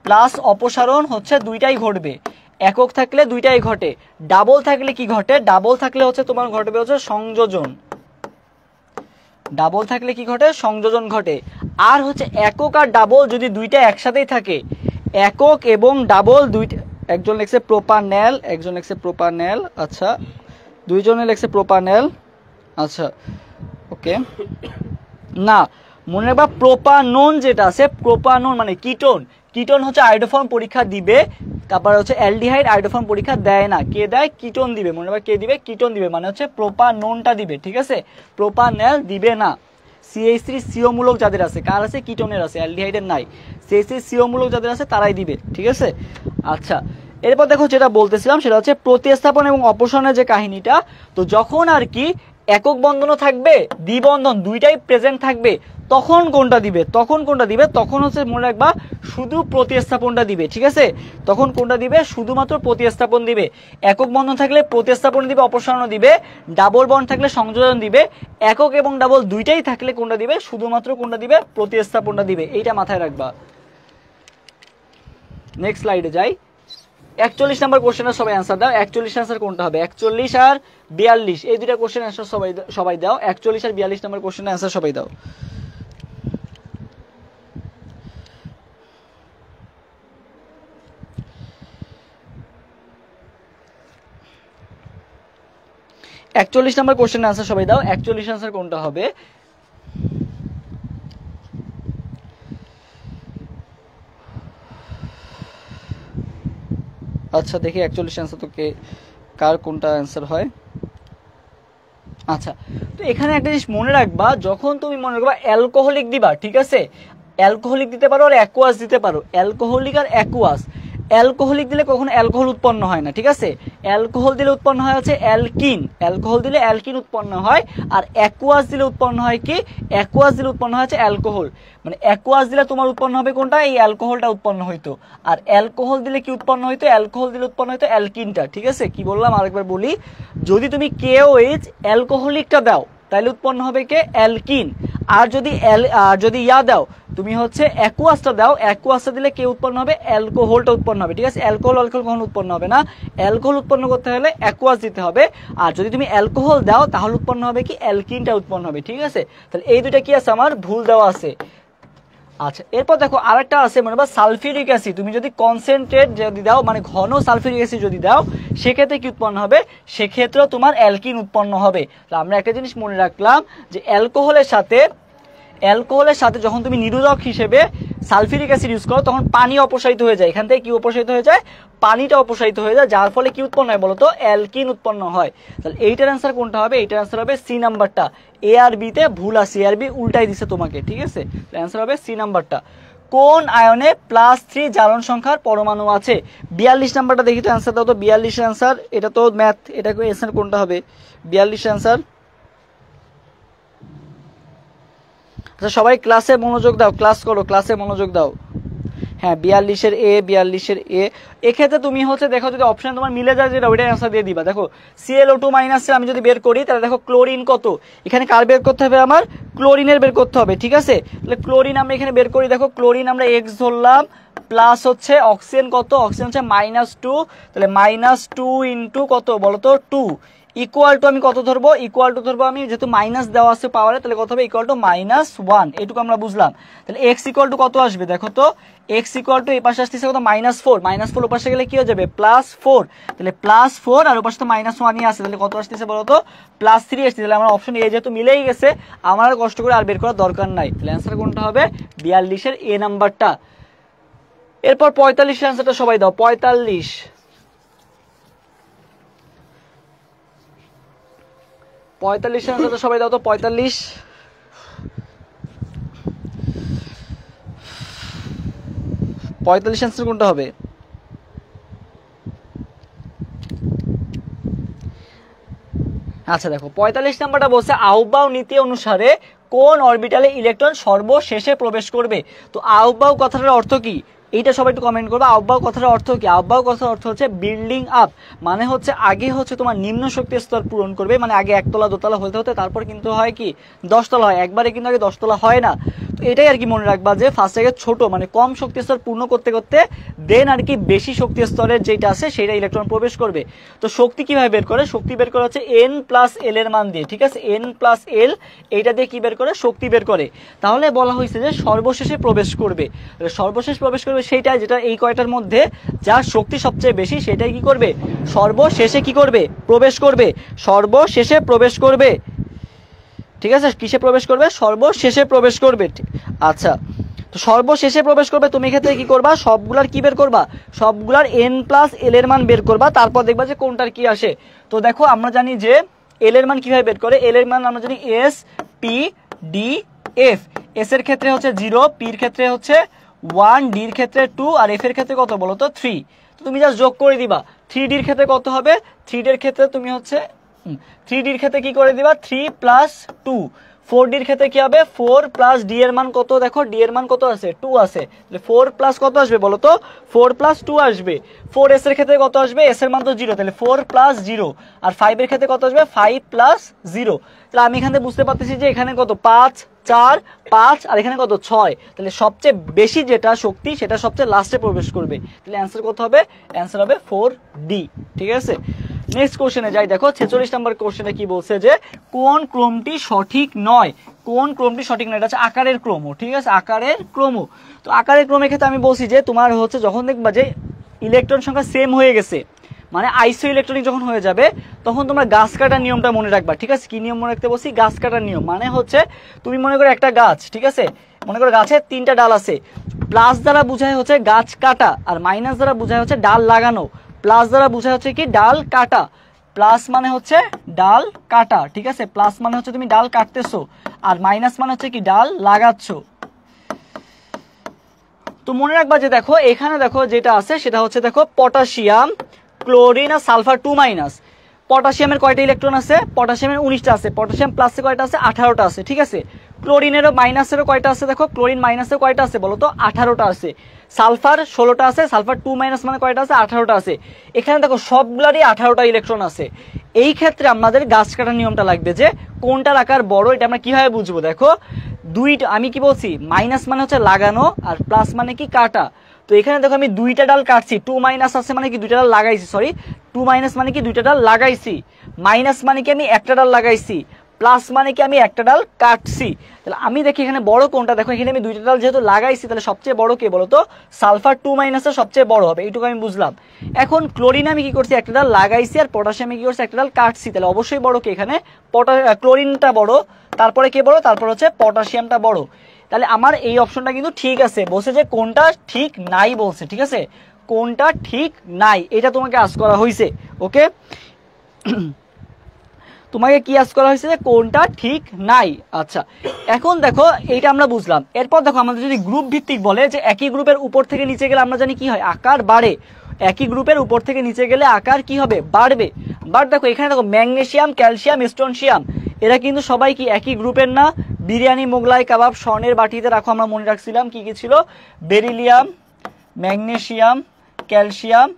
প্লাস অপসারণ হচ্ছে দুইটাই ঘটবে, একক থাকলে দুইটাই ঘটে। ডাবল থাকলে কি ঘটে, ডাবল থাকলে হচ্ছে তোমার ঘটবে হচ্ছে সংযোজন, ডাবল থাকলে কি ঘটে, সংযোজন ঘটে। আর হচ্ছে একক আর ডাবল যদি দুইটা একসাথেই থাকে, একক এবং ডাবল দুইটা, একজন লিখছে প্রোপানল, একজন লিখছে প্রোপানল, আচ্ছা দুইজনে লিখছে প্রোপানল, আচ্ছা ওকে না মনে রাখবা প্রোপানন যেটা আছে, প্রোপানন মানে কিটোন, কিটোন হচ্ছে আয়োডোফর্ম পরীক্ষা দিবে, তারপর হচ্ছে অ্যালডিহাইড আয়োডোফর্ম পরীক্ষা দেয় না, কে দেয়, কিটোন দিবে, মনে রাখবা কে দিবে, কিটোন দিবে, মানে হচ্ছে প্রোপাননটা দিবে, ঠিক আছে, প্রোপানল দিবে না। CH3 CO মূলক যাদের আছে, কার আছে, কিটোনের আছে, অ্যালডিহাইডের নাই, CH3 CO মূলক যাদের আছে তারাই দিবে, ঠিক আছে। আচ্ছা এরপর দেখো যেটা বলতেছিলাম সেটা হচ্ছে প্রতিস্থাপন এবং অপসারণের যে কাহিনীটা। তো যখন আর কি একক বন্ধনও থাকবে দ্বিবন্ধন দুইটাই প্রেজেন্ট থাকবে, তখন কোনটা দিবে, তখন হচ্ছে মনে রাখবা শুধু প্রতিস্থাপনটা দিবে, ঠিক আছে? তখন কোনটা দিবে, শুধুমাত্র প্রতিস্থাপন দিবে। একক বন্ধন থাকলে প্রতিস্থাপন দিবে, অপসারণ দিবে। ডাবল বন্ড থাকলে সংযোজন দিবে। একক এবং ডাবল দুইটাই থাকলে কোনটা দিবে, শুধুমাত্র কোনটা দিবে, প্রতিস্থাপনটা দিবে। এইটা মাথায় রাখবা। নেক্সট স্লাইডে যাই। 41 নাম্বার কোশ্চেনের সবাই অ্যান্সার দাও। 41 অ্যান্সার কোনটা হবে? 41 আর 42 এই দুইটা কোশ্চেন অ্যান্সার সবাই দাও। 41 আর 42 নাম্বার কোশ্চেনের অ্যান্সার সবাই দাও। একচল্লিশ নাম্বার কোশ্চেনের অ্যান্সার সবাই দাও। 41 অ্যান্সার কোনটা হবে? আচ্ছা দেখি 41 অ্যান্সার তো কার কোনটা অ্যান্সার হয়। আচ্ছা, তো এখানে একটা জিনিস মনে রাখবা, যখন তুমি মনে রাখবা অ্যালকোহলিক দিবা, ঠিক আছে? অ্যালকোহলিক দিতে পারো আর অ্যাকুয়াস দিতে পারো। অ্যালকোহলিক আর অ্যাকুয়াস, অ্যালকোহলিক দিলে কখনো অ্যালকোহল উৎপন্ন হয় না, ঠিক আছে? অ্যালকোহল দিলে উৎপন্ন হয় হচ্ছে অ্যালকিন, অ্যালকোহল দিলে অ্যালকিন উৎপন্ন হয়। আর অ্যাকুয়াস দিলে উৎপন্ন হয় কি? অ্যাকুয়াস দিলে উৎপন্ন হয় হচ্ছে অ্যালকোহল। মানে অ্যাকুয়াস দিলে তোমার উৎপন্ন হবে কোনটা? এই অ্যালকোহলটা উৎপন্ন হইতো। আর অ্যালকোহল দিলে কি উৎপন্ন হইতো? অ্যালকোহল দিলে উৎপন্ন হইতো অ্যালকিনটা, ঠিক আছে? কি বললাম আরেকবার বলি, যদি তুমি KOH অ্যালকোহলিকটা দাও তাহলে উৎপন্ন হবে কে? অ্যালকিন। আর যদি ইয়া দাও, তুমি হচ্ছে অ্যাকুয়াসটা দাও, অ্যাকুয়াসটা দিলে কে উৎপন্ন হবে? অ্যালকোহলটা উৎপন্ন হবে, ঠিক আছে? অ্যালকোহল কখনো উৎপন্ন হবে না। অ্যালকোহল উৎপন্ন করতে হলে অ্যাকুয়াস দিতে হবে। আর যদি তুমি অ্যালকোহল দাও তাহলে উৎপন্ন হবে কি? অ্যালকিনটা উৎপন্ন হবে, ঠিক আছে? তাহলে এই দুইটা কি আছে আমার? ভুল দেওয়া আছে। আচ্ছা, এরপর দেখো আরেকটা আছে, মানে সালফিউরিক অ্যাসিড। তুমি যদি কনসেন্ট্রেট যদি দাও, মানে ঘন সালফিউরিক অ্যাসিড যদি দাও, সেক্ষেত্রে কি উৎপন্ন হবে? সেক্ষেত্রেও তোমার অ্যালকিন উৎপন্ন হবে। তো আমরা একটা জিনিস মনে রাখলাম যে অ্যালকোহলের সাথে যখন তুমি নিরোধক হিসেবে সালফিউরিক অ্যাসিড ইউজ করো, তখন পানি অপসারিত হয়ে যায়। এখান থেকে কি অপসারিত হয়ে যায়? পানিটা অপসারিত হয়ে যায়, যার ফলে কি উৎপন্ন হয় বলতো? অ্যালকিন উৎপন্ন হয়। তাহলে এইটার অ্যান্সার কোনটা হবে? এইটার অ্যান্সার হবে সি নাম্বারটা। এ আর বি তে ভুল আছে, এ আর বি উল্টাই দিছে তোমাকে, ঠিক আছে? অ্যান্সার হবে সি নাম্বারটা। কোন আয়নে +3 জারণ সংখ্যার পরমাণু আছে? 42 নাম্বারটা দেখি তো, অ্যান্সার দাও তো। 42 অ্যান্সার, এটা তো ম্যাথ, এটা অ্যান্সার কোনটা হবে? 42 অ্যান্সার। আচ্ছা সবাই ক্লাসে মনোযোগ দাও, ক্লাস করো, ক্লাসে মনোযোগ দাও। হ্যাঁ 42-এর এ, 42-এর এ। এক্ষেত্রে তুমি হচ্ছে দেখো, যদি অপশন তোমার মিলে যায় যেটা, ওইটা অ্যান্সার দিয়ে দিবা। দেখো ClO2- আমি যদি বের করি, তাহলে দেখো ক্লোরিন কত, এখানে কার বের করতে হবে? আমার ক্লোরিনের বের করতে হবে, ঠিক আছে? তাহলে ক্লোরিন আমরা এখানে বের করি। দেখো ক্লোরিন আমরা X ধরলাম, প্লাস হচ্ছে অক্সিজেন কত? অক্সিজেন হচ্ছে -2, তাহলে -2 ইন্টু কত বলতো? 2 ইকুয়াল টু আমি কত ধরবো? ইকুয়াল টু ধরবো আমি, যেহেতু মাইনাস দেওয়া আছে পাওয়ারে, তাহলে কত হবে? Equal to -1। এটুকু আমরা বুঝলাম। তাহলে x ইকুয়াল টু কত আসবে? দেখো তো, x ইকুয়াল টু এই পাশে আসতেছে কত? -4 ওপাশে গেলে কি হয়ে যাবে? +4। তাহলে +4 আর ওপাশে তো -1ই আছে, তাহলে কত আসতেছে বলতো? +3 আসছে। তাহলে আমার অপশন এ যেহেতু মিলেই গেছে, আমার আর কষ্ট করে আর বের করার দরকার নাই। তাহলে অ্যান্সার কোনটা হবে? 42-এর এ নাম্বারটা। এরপর 45-এর অ্যান্সারটা সবাই দাও। 45 অ্যান্সারটা সবাই দাও তো। 45 অ্যান্সার কোনটা হবে? আচ্ছা দেখো 45 নাম্বারটা বলছে আউবাউ নীতি অনুসারে কোন অরবিটালে ইলেকট্রন সর্বশেষে প্রবেশ করবে। তো আউবাউ কথাটার অর্থ কি? এইটা সবাই একটু কমেন্ট করবে। আউবাউ কথাটার অর্থ কি? আউবাউ কথার অর্থ হচ্ছে বিল্ডিং আপ, মানে হচ্ছে আগে হচ্ছে তোমার নিম্ন শক্তির স্তর পূরণ করবে, মানে আগে 1 তলা 2 তলা হতে হতে তারপর কিন্তু হয় কি 10 তলা হয়, একবারে কিন্তু আগে 10 তলা হয় না। তো এটাই আর কি মনে রাখবা যে ফার্স্ট আগে ছোট মানে কম শক্তি স্তর পূর্ণ করতে করতে দেন আর কি বেশি শক্তি স্তরের যেটা আছে সেটা ইলেকট্রন প্রবেশ করবে। তো শক্তি কিভাবে বের করে? শক্তি বের করা হচ্ছে n+l এর মান দিয়ে, ঠিক আছে? n+l এইটা দিয়ে কি বের করে? শক্তি বের করে। তাহলে বলা হয়েছে যে সর্বশেষে প্রবেশ করবে, সর্বশেষ প্রবেশ করবে সেইটাই যেটা এই কয়টার মধ্যে যার শক্তি সবচেয়ে বেশি, সেটাই কি করবে? সর্বশেষে কি করবে? প্রবেশ করবে, সর্বশেষে প্রবেশ করবে, ঠিক আছে? কিসে প্রবেশ করবে? সর্বশেষে প্রবেশ করবে। আচ্ছা, তো সর্বশেষে প্রবেশ করবে, তুমি এক্ষেত্রে কি করবা? সবগুলার কি বের করবা? সবগুলার n+l এর মান বের করবা, তারপর দেখবা যে কোনটার কি আসে। তো দেখো আমরা জানি যে l এর মান কিভাবে বের করে। l এর মান আমরা জানি S P D F। S এর ক্ষেত্রে হচ্ছে 0, P এর ক্ষেত্রে হচ্ছে 1, D এর ক্ষেত্রে 2 আর F এর ক্ষেত্রে কত বলো তো? 3। তো তুমি জাস্ট যোগ করে দিবা। 3D এর ক্ষেত্রে কত হবে? 3D এর ক্ষেত্রে তুমি হচ্ছে 3D এর ক্ষেত্রে কি করে দিবা? 3 + 2 4d এর ক্ষেত্রে কি হবে 4 প্লাস d এর মান কত, দেখো d এর মান কত আছে 2 আছে, তাহলে 4 প্লাস কত আসবে বলো তো 4 প্লাস 2 আসবে। 4s এর ক্ষেত্রে কত আসবে, s এর মান তো 0, তাহলে 4 প্লাস 0, আর 5 এর ক্ষেত্রে কত আসবে 5 প্লাস 0। তাহলে আমি এখানে বুঝতে পারতেছি যে এখানে কত 5 4 5 আর এখানে কত 6, তাহলে সবচেয়ে বেশি যেটা শক্তি সেটা সবচেয়ে লাস্টে প্রবেশ করবে, তাহলে অ্যান্সার কত হবে, অ্যান্সার হবে 4d। ঠিক আছে, নেক্সট কোশ্চেনে যাই। দেখো 46 নম্বর কোশ্চেনে কি বলছে যে কোন ক্রমটি সঠিক নয়, কোন ক্রমটি সঠিক নয়, এটা হচ্ছে আকারের ক্রম। ঠিক আছে, আকারের ক্রম। তো আকারের ক্রমের ক্ষেত্রে আমি বলছি যে তোমার হচ্ছে যখন দেখবা যে ইলেকট্রন সংখ্যা সেম হয়ে গেছে, মানে আইসো ইলেকট্রনিক যখন হয়ে যাবে, তখন তোমরা গাছ কাটার নিয়মটা মনে রাখবা। ঠিক আছে, কি নিয়ম মনে রাখতে বলছি, গাছ কাটার নিয়ম। মানে হচ্ছে তুমি মনে করো একটা গাছ, ঠিক আছে, মনে করো গাছের 3টা ডাল আছে, প্লাস দ্বারা বোঝায় হচ্ছে গাছ কাটা, আর মাইনাস দ্বারা বোঝায় হচ্ছে ডাল লাগানো। প্লাস দ্বারা বোঝায় হচ্ছে কি ডাল কাটা, প্লাস মানে হচ্ছে ডাল কাটা। ঠিক আছে, প্লাস মানে হচ্ছে তুমি ডাল কাটতেছো, আর মাইনাস মানে হচ্ছে কি ডাল লাগাচ্ছ। তো মনে রাখবা যে দেখো এখানে দেখো যেটা আছে সেটা হচ্ছে দেখো পটাশিয়াম, ক্লোরিন আর সালফার 2-। পটাশিয়ামের কয়টা ইলেকট্রন আছে, পটাশিয়ামের 19টা আছে, পটাশিয়াম প্লাসে কয়টা আছে 18টা আছে। ঠিক আছে, ক্লোরিনেরও মাইনাসেরও কয়টা আছে, দেখো ক্লোরিন মাইনাসের কয়টা আছে বলো তো 18টা আছে, সালফার 16টা আছে, সালফার 2- মানে কয়টা আছে 18টা আছে। এখানে দেখো সবগুলারই 18টা ইলেকট্রন আছে। এই ক্ষেত্রে আমাদের গাছ কাটার নিয়মটা লাগবে যে কোনটার আকার বড়, এটা আমরা কিভাবে বুঝবো। দেখো দুইটা, আমি কি বলছি, মাইনাস মানে হচ্ছে লাগানো আর প্লাস মানে কি কাটা। তো এখানে দেখো আমি 2টা ডাল কাটছি, 2- আছে মানে কি 2টা ডাল লাগাইছি, সরি 2- মানে কি 2টা ডাল লাগাইছি, মাইনাস মানে কি আমি একটা ডাল লাগাইছি, প্লাস মানে কি আমি একটা ডাল কাটছি। তাহলে আমি দেখি এখানে বড় কোনটা, দেখো এখানে আমি 2টা ডাল যেহেতু লাগাইছি, তাহলে সবচেয়ে বড় কে বলো তো, সালফার 2- সবচেয়ে বড় হবে, এইটুকু আমি বুঝলাম। এখন ক্লোরিনে আমি কি করছি, একটা ডাল লাগাইছি, আর পটাশিয়ামে কি করছি, একটা ডাল কাটছি, তাহলে অবশ্যই বড় কে এখানে ক্লোরিনটা বড়, তারপরে কে বড়, তারপর হচ্ছে পটাশিয়ামটা বড়। তাহলে আমার এই অপশনটা কিন্তু ঠিক আছে, বলছে যে কোনটা ঠিক নাই বলছে। ঠিক আছে, কোনটা ঠিক নাই এটা তোমাকে আস্ক করা হয়েছে। ওকে, তোমাকে কি আস্ক করা হয়েছে যে কোনটা ঠিক নাই। আচ্ছা, এখন দেখো এইটা আমরা বুঝলাম। এরপর দেখো আমাদের যদি গ্রুপ ভিত্তিক বলে যে একই গ্রুপের উপর থেকে নিচে গেলে আমরা জানি কি হয়, আকার বাড়ে। একই গ্রুপের উপর থেকে নিচে গেলে আকার কি হবে, বাড়বে। বাট দেখো এখানে দেখো ম্যাগনেসিয়াম, ক্যালসিয়াম, স্ট্রনসিয়াম এরা কিন্তু সবাই কি একই গ্রুপের না। বিরিয়ানি, মোগলাই কাবাব স্বর্ণের বাটিতে রাখো, আমরা মনে রাখছিলাম কি কি ছিল, beryllium, magnesium, calcium,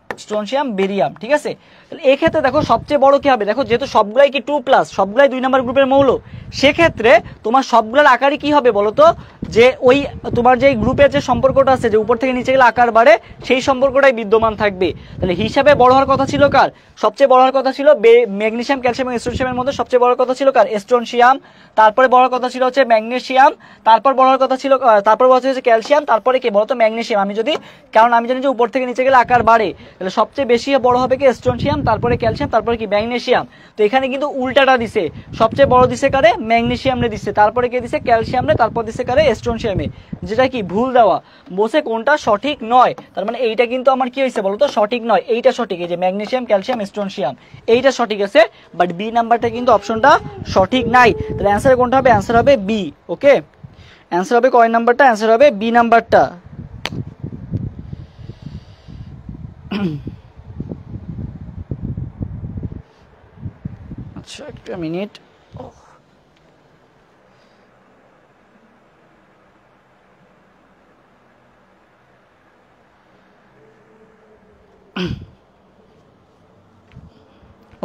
strontium, barium. ঠিক আছে, তাহলে এই ক্ষেত্রে দেখো সবচেয়ে বড় কি হবে, দেখো যেহেতু সবগুলাই কি 2+, সবগুলাই 2 নম্বর গ্রুপের মৌল, সেক্ষেত্রে তোমার সবগুলোর আকারই কি হবে বলতো, যে ওই তোমার যে গ্রুপের যে সম্পর্কটা আছে যে উপর থেকে নিচে গেলে আকার বাড়ে, সেই সম্পর্কটাই বিদ্যমান থাকবে। তাহলে হিসাবে বড় হওয়ার কথা ছিল কার, সবচেয়ে বড় হওয়ার কথা ছিল ম্যাগনেসিয়াম, ক্যালসিয়াম এবং স্ট্রনসিয়ামের মধ্যে সবচেয়ে বড় কথা ছিল কার, স্ট্রনসিয়াম। তারপরে বড় কথা ছিল হচ্ছে ম্যাগনেসিয়াম, তারপর বড় হওয়ার কথা ছিল, তারপর বলা হচ্ছে ক্যালসিয়াম, তারপরে কি বলতো ম্যাগনেসিয়াম। কারণ আমি জানি যে উপর থেকে নিচে গেলে আকার বাড়ে, তাহলে সবচেয়ে বেশি বড় হবে কি স্ট্রনসিয়াম, তারপরে ক্যালসিয়াম, তারপরে কি ম্যাগনেসিয়াম। তো এখানে কিন্তু উল্টাটা দিছে, সবচেয়ে বড় দিছে কারে, ম্যাগনেসিয়ামে দিছে, তারপরে কে দিছে ক্যালসিয়ামে, তারপর দিছে কারে, স্ট্রনসিয়ামে, যেটা কি ভুল দেওয়া, বসে কোনটা সঠিক নয়। তার মানে এইটা কিন্তু আমার কি হয়েছে বলতো, সঠিক নয়, এইটা সঠিক, এই যে ম্যাগনেসিয়াম, ক্যালসিয়াম, স্ট্রনসিয়াম এইটা সঠিক আছে, বাট বি নাম্বারটা কিন্তু অপশনটা সঠিক নাই। তাহলে অ্যান্সার কোনটা হবে, অ্যান্সার হবে বি। ওকে, অ্যান্সার হবে কয় নাম্বারটা, অ্যান্সার হবে বি নাম্বারটা। আচ্ছা একটা মিনিট,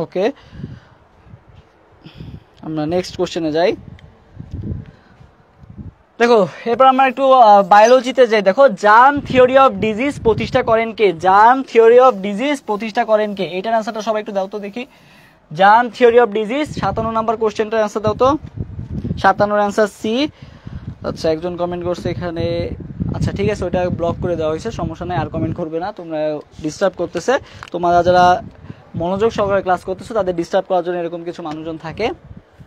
ওকে আমরা নেক্সট কোশ্চেনে যাই। দেখো এরপর আমরা একটু বায়োলজিতে যাই। দেখো জার্ম থিওরি অফ ডিজিজ প্রতিষ্ঠা করেন কে, জার্ম থিওরি অফ ডিজিজ প্রতিষ্ঠা করেন কে, এটার অ্যান্সারটা সবাই একটু দাও তো দেখি। Germ theory of disease 57 number কোশ্চেনটার অ্যান্সার দাও তো, 57 অ্যান্সার সি। আচ্ছা একজন কমেন্ট করছে এখানে, আচ্ছা ঠিক আছে ওইটা ব্লক করে দেওয়া হয়েছে, সমস্যা নেই, আর কমেন্ট করবে না, তোমরা ডিস্টার্ব করতেছে, তোমরা যারা মনোযোগ সহকারে ক্লাস করতেছো তাদের ডিস্টার্ব করার জন্য এরকম কিছু মানুষজন থাকে,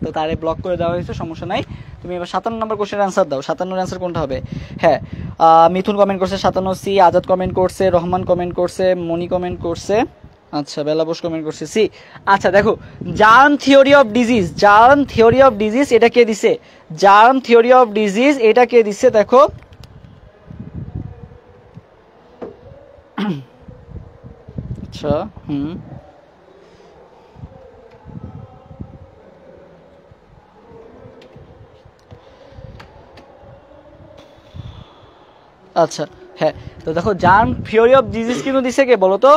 তো তারে ব্লক করে দেওয়া হয়েছে, সমস্যা নাই। তুমি এবার 57 নম্বর কোশ্চেনের অ্যান্সার দাও। 57 অ্যান্সার কোনটা হবে? হ্যাঁ, মিথুন কমেন্ট করছে 57 সি, আজাদ কমেন্ট করছে, রহমান কমেন্ট করছে, মনি কমেন্ট করছে, আচ্ছা বেলাবোস কমেন্ট করছে সি। আচ্ছা দেখো germ theory of disease, germ theory of disease এটা কে দিছে, জার্ম থিওরি অফ ডিজিজ এটা কে দিছে দেখো, আচ্ছা আচ্ছা হ্যাঁ, তো দেখো জার্ম থিওরি অফ ডিজিজ কিন্তু দিছে কে বলো তো,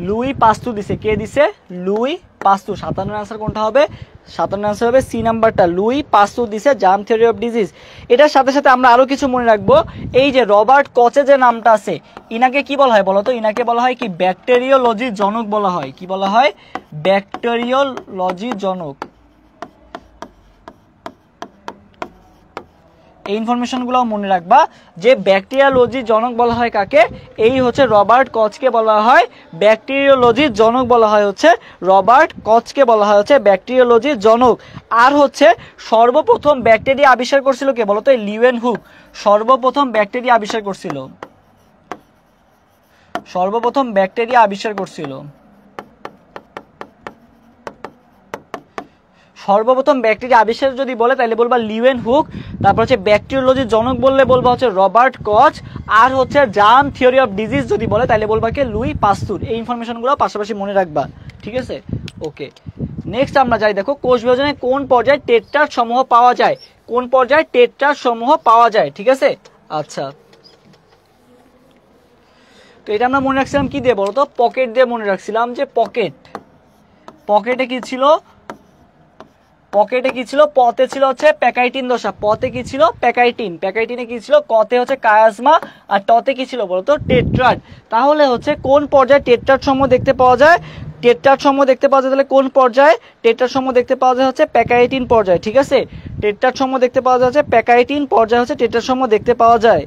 লুই পাস্তুর দিছে। কে দিছে? লুই পাস্তুর। 57 আনসার কোনটা হবে? 57 আনসার হবে সি নাম্বারটা, লুই পাস্তুর দিছে জার্ম থিওরি অফ ডিজিজ। এটার সাথে সাথে আমরা আরো কিছু মনে রাখবো, এই যে রবার্ট কচে যে নামটা আছে, ইনাকে কি বলা হয় বলো তো? ইনাকে বলা হয় কি? ব্যাকটেরিওলজির জনক বলা হয়। কি বলা হয়? ব্যাকটেরিওলজির জনক। এই ইনফরমেশনগুলো মনে রাখবা যে ব্যাকটেরিওলজির জনক বলা হয় কাকে? এই হচ্ছে রবার্ট কচকে বলা হয় ব্যাকটেরিওলজির জনক বলা হয় হচ্ছে রবার্ট কচকে বলা হয় হচ্ছে ব্যাকটেরিওলজির জনক। আর হচ্ছে সর্বপ্রথম ব্যাকটেরিয়া আবিষ্কার করছিল কে বলতো? লিউয়েনহুক সর্বপ্রথম ব্যাকটেরিয়া আবিষ্কার করছিল। সর্বপ্রথম ব্যাকটেরিয়া আবিষ্কার করছিল। সর্বপ্রথম ব্যাকটেরিয়া আবিষ্কার যদি বলে তাহলে বলবা লিউয়েনহুক, তারপর হচ্ছে ব্যাকটেরিওলজির জনক বললে বলবা হচ্ছে রবার্ট কচ, আর হচ্ছে জার্ম থিওরি অফ ডিজিজ যদি বলে তাহলে বলবা কে? লুই পাস্তুর। এই ইনফরমেশনগুলো পাশাপাশি মনে রাখবা, ঠিক আছে? ওকে, নেক্সট আমরা যাই, দেখো কোষ বিভাজনে কোন পর্যায়ে টেট্রাড সমূহ পাওয়া যায়? কোন পর্যায়ে টেট্রাড সমূহ পাওয়া যায়? ঠিক আছে, আচ্ছা তো এটা আমরা মনে রাখছিলাম কি দিয়ে বলতো? পকেট দিয়ে মনে রাখছিলাম যে পকেটে কি ছিল? পকেটে কি ছিল? পতে ছিল হচ্ছে প্যাকাইটিন দশা। পতে কি ছিল? প্যাকাইটিন। প্যাকাইটিনে কি ছিল? কতে হচ্ছে কায়াজমা, আর টতে কি ছিল বলতো? টেট্রাড। তাহলে হচ্ছে কোন পর্যায়ে টেট্রাড সমূহ দেখতে পাওয়া যায়? টেট্রাড সমূহ দেখতে পাওয়া যায় তাহলে কোন পর্যায়ে? টেট্রাড সমূহ দেখতে পাওয়া যায় হচ্ছে প্যাকাইটিন পর্যায়ে, ঠিক আছে? টেট্রাড সমূহ দেখতে পাওয়া যায় হচ্ছে প্যাকাইটিন পর্যায়ে, হচ্ছে টেট্রাড সমূহ দেখতে পাওয়া যায়।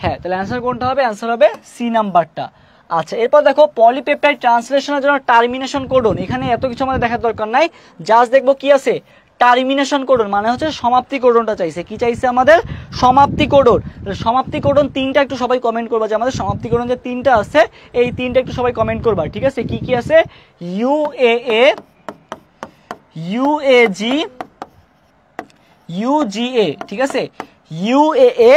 হ্যাঁ, তাহলে অ্যান্সার কোনটা হবে? অ্যান্সার হবে সি নাম্বারটা। আচ্ছা, এরপর দেখো পলিপেপটাইড ট্রান্সলেশনের জন্য টার্মিনেশন কোডন। এখানে এত কিছু আমাদের দেখার দরকার নাই, জাস্ট দেখবো কি আছে? টার্মিনেশন কোডন মানে হচ্ছে সমাপ্তি কোডনটা চাইছে। কি চাইছে আমাদের? সমাপ্তি কোডন। সমাপ্তি কোডন তিনটা একটু সবাই কমেন্ট করবা, যে আমাদের সমাপ্তি কোডন যে তিনটা আছে এই তিনটা একটু সবাই কমেন্ট করবা, ঠিক আছে? কি কি আছে? ইউএএ, ইউএজি, ইউজিএ, ঠিক আছে? ইউএএ,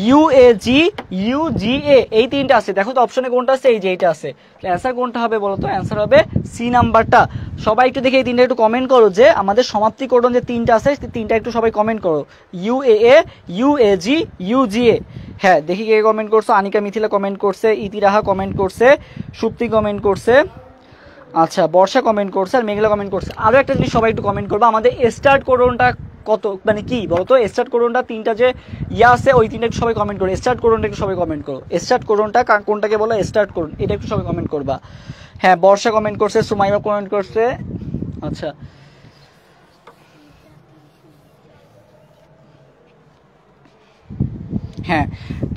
ইউএজি, ইউজিএ, এই তিনটা আছে। দেখো তো অপশনে কোনটা আছে? এই যে এইটা আছে। অ্যান্সার কোনটা হবে বলো তো? অ্যান্সার হবে সি নাম্বারটা। সবাই একটু দেখে এই তিনটা একটু কমেন্ট করো, যে আমাদের সমাপ্তি কোডন যে তিনটা আছে তিনটা একটু সবাই কমেন্ট করো। ইউএএ, ইউএজি, ইউজিএ। হ্যাঁ, দেখি কে কমেন্ট করছো। আনিকা মিথিলা কমেন্ট করছে, ইতিরাহা কমেন্ট করছে, সুপ্তি কমেন্ট করছে, আচ্ছা বর্ষা কমেন্ট করছে, আর মেঘলা কমেন্ট করছে। আরো একটা জিনিস সবাই একটু কমেন্ট করবো, আমাদের স্টার্ট কোডনটা কত, মানে কি বলতো? স্টার্ট কোডনটা তিনটা যে ইয়া আছে ওই তিনটা একটু সবাই কমেন্ট করো। স্টার্ট কোডনটা একটু সবাই কমেন্ট করো। স্টার্ট কোডনটা কোনটাকে বলে? স্টার্ট কোডন, এটা একটু সবাই কমেন্ট করবা। হ্যাঁ, বর্ষা কমেন্ট করছে, সুমাইবা কমেন্ট করছে, আচ্ছা হ্যাঁ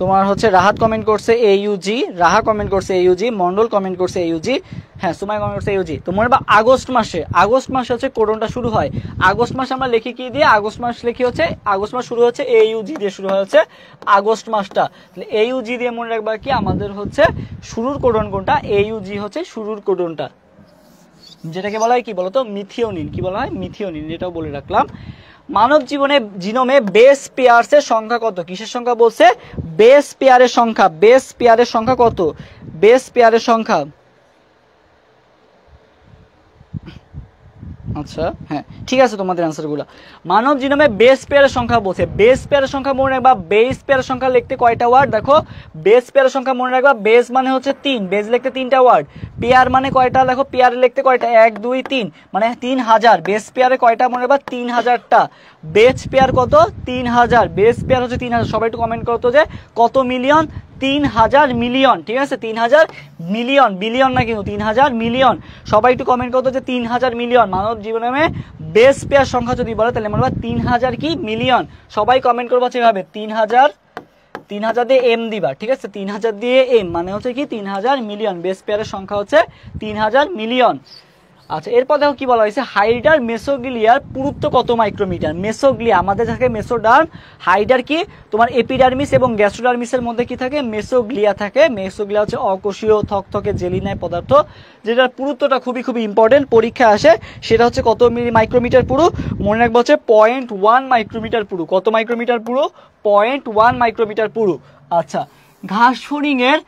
তোমার হচ্ছে রাহাত কমেন্ট করছে এইউজি, রাহা কমেন্ট করছে এইউজি, মন্ডল কমেন্ট করছে এইউজি, হ্যাঁ সুমাই কমেন্ট করছে এইউজি। তোমার বা আগস্ট মাসে হচ্ছে কোডনটা শুরু হয়। আগস্ট মাস আমরা লিখি কি দিয়ে? আগস্ট মাস লিখি হচ্ছে, আগস্ট মাস শুরু হচ্ছে এইউজি দিয়ে শুরু হচ্ছে আগস্ট মাসটা। এইউজি দিয়ে মনে রাখবা কি আমাদের হচ্ছে শুরুর কোডন কোনটা? এইউজি হচ্ছে শুরুর কোডনটা, যেটাকে বলা হয় কি বলতো? মিথিওনিন। কি বলা হয়? মিথিওনিন, এটাও বলে রাখলাম। মানব জীবনে জিনোমে বেস পেয়ারসের সংখ্যা কত? কিসের সংখ্যা বলছে? বেস পেয়ারের সংখ্যা। বেস পেয়ারের সংখ্যা কত? বেস পেয়ারের সংখ্যা, আচ্ছা হ্যাঁ ঠিক আছে তোমাদের অ্যান্সারগুলো। মানব জিনোমে বেস পেয়ারের সংখ্যা বলছে। বেস পেয়ারের সংখ্যা মনে রাখবা। বেস পেয়ারের সংখ্যা লিখতে কয়টা ওয়ার্ড? দেখো বেস পেয়ারের সংখ্যা মনে রাখবা। বেস মানে হচ্ছে 3, বেস লিখতে 3টা ওয়ার্ড। পেয়ার মানে কয়টা? দেখো পেয়ারে লিখতে কয়টা? 1 2 3, মানে 3000। বেস পেয়ারে কয়টা মনে রাখবা? 3000টা। বেস পেয়ার কত? 3000। বেস পেয়ার হচ্ছে 3000। সবাই একটু কমেন্ট করতো যে কত মিলিয়ন? 3000 মিলিয়ন, ঠিক আছে? 3000 মিলিয়ন, বিলিয়ন না কিন্তু 3000 মিলিয়ন। সবাই একটু কমেন্ট করতো যে 3000 মিলিয়ন। মানব জীবনে বেস পেয়ার সংখ্যা যদি বলে তাহলে মনে হয় 3000 কি? মিলিয়ন। সবাই কমেন্ট করবো সেভাবে 3000 দিয়ে এম দিবা, ঠিক আছে? 3000 দিয়ে এম মানে হচ্ছে কি? 3000 মিলিয়ন। বেস পেয়ারের সংখ্যা হচ্ছে 3000 মিলিয়ন। আচ্ছা, এরপর দেখো কি বলা হয়েছে? হাইডার মেসোগ্লিয়ার পুরুত্ব কত মাইক্রোমিটার? মেসোগ্লিয়া আমাদের থাকে মেসোডার্ম, হাইডার কি তোমার এপিডার্মিস এবং গ্যাস্ট্রোডার্মিসের মধ্যে কি থাকে? মেসোগ্লিয়া থাকে। মেসোগ্লিয়া হচ্ছে অকোষীয় থকথকে জেলিনায় পদার্থ, যেটার পুরুত্বটা খুবই ইম্পর্টেন্ট, পরীক্ষায় আসে। সেটা হচ্ছে কত মাইক্রোমিটার পুরু? মনে রাখবো হচ্ছে 0.1 মাইক্রোমিটার পুরু। কত মাইক্রোমিটার পুরু? 0.1 মাইক্রোমিটার পুরু। আচ্ছা, ঘাস ফড়িং এর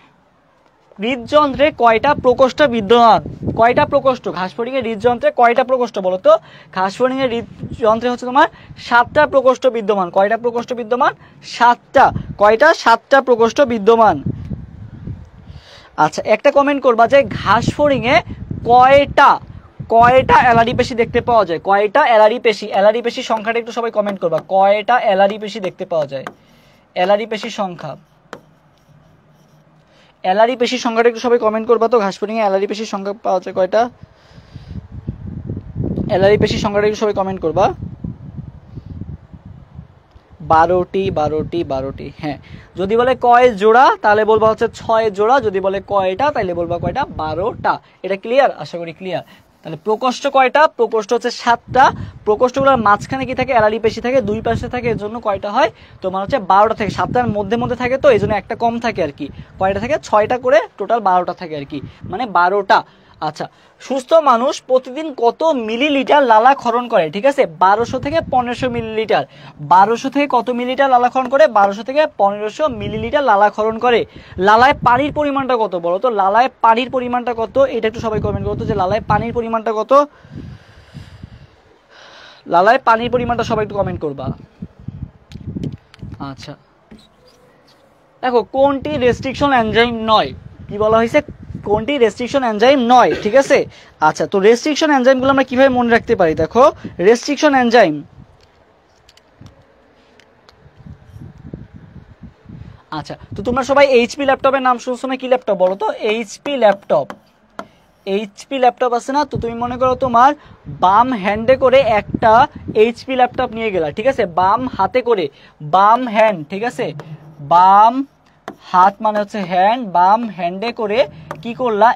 হৃদযন্ত্রে কয়টা প্রকোষ্ঠ বিদ্যমান? কয়টা প্রকোষ্ঠ ঘাস ফড়িং এর হৃদযন্ত্রে কয়টা প্রকোষ্ঠ বলো তো? ঘাস ফড়িং এর হৃদযন্ত্রে হচ্ছে তোমার 7টা প্রকোষ্ঠ বিদ্যমান। কয়টা প্রকোষ্ঠ বিদ্যমান? 7টা। কয়টা? 7টা প্রকোষ্ঠ বিদ্যমান। আচ্ছা, একটা কমেন্ট করবা যে ঘাস ফড়িং এ কয়টা অ্যালারি পেশি দেখতে পাওয়া যায়? কয়টা অ্যালারি পেশি? অ্যালারি পেশি সংখ্যাটা একটু সবাই কমেন্ট করবা। কয়টা অ্যালারি পেশি দেখতে পাওয়া যায়? অ্যালারি পেশির সংখ্যা, অ্যালারি পেশির সংখ্যাটা একটু সবাই কমেন্ট করবা তো। ঘাস ফড়িং এ অ্যালারি পেশির সংখ্যা পাওয়া যায় কয়টা? অ্যালারি পেশির সংখ্যাটা একটু সবাই কমেন্ট করবা। 12টি। হ্যাঁ, যদি বলে কয় জোড়া তাহলে বলবা হচ্ছে 6 জোড়া, যদি বলে কয়টা তাহলে বলবা কয়টা? 12টা। এটা ক্লিয়ার? আশা করি ক্লিয়ার। তাহলে প্রকোষ্ঠ কয়টা? প্রকোষ্ঠ হচ্ছে 7টা। প্রকোষ্ঠগুলোর মাঝখানে কি থাকে? অ্যালারি পেশি থাকে, দুই পাশে থাকে, এর জন্য কয়টা হয় তোমার হচ্ছে 12টা থাকে। 7টার মধ্যে থাকে তো এই জন্য একটা কম থাকে আর কি। কয়টা থাকে? 6টা করে, টোটাল 12টা থাকে আর কি, মানে 12টা। আচ্ছা, সুস্থ মানুষ প্রতিদিন কত মিলিলিটার লালা ক্ষরণ করে? ঠিক আছে, 1200 থেকে 1500 মিলিলিটার। 1200 থেকে কত মিলিলিটার লালা ক্ষরণ করে? 1200 থেকে 1500 মিলিলিটার লালা ক্ষরণ করে। লালায় পানির পরিমাণটা কত বলো তো? লালায় পানির পরিমাণটা কত? এটা একটু সবাই কমেন্ট করতো যে লালায় পানির পরিমাণটা কত? লালায় পানির পরিমাণটা সবাই একটু কমেন্ট করবা। আচ্ছা, দেখো কোনটি রেস্ট্রিকশন এনজাইম নয়? কি বলা হয়েছে? কোনটি রেস্ট্রিকশন এনজাইম নয়। ঠিক আছে, আচ্ছা, তো রেস্ট্রিকশন এনজাইমগুলো আমরা কিভাবে মনে রাখতে পারি? দেখো, রেস্ট্রিকশন এনজাইম, আচ্ছা, তো তোমরা সবাই এইচপি ল্যাপটপের নাম শুনছো না? কি ল্যাপটপ বলো তো? HP laptop. এইচপি ল্যাপটপ আছে না? তো তুমি মনে করো তোমার বাম হ্যান্ডে করে একটা এইচপি ল্যাপটপ নিয়ে গেলা। ঠিক আছে, বাম হাতে করে, বাম হ্যান্ড, ঠিক আছে, বাম হাত মানে হচ্ছে হ্যান্ড, বাম হ্যান্ডে করে কি করলা?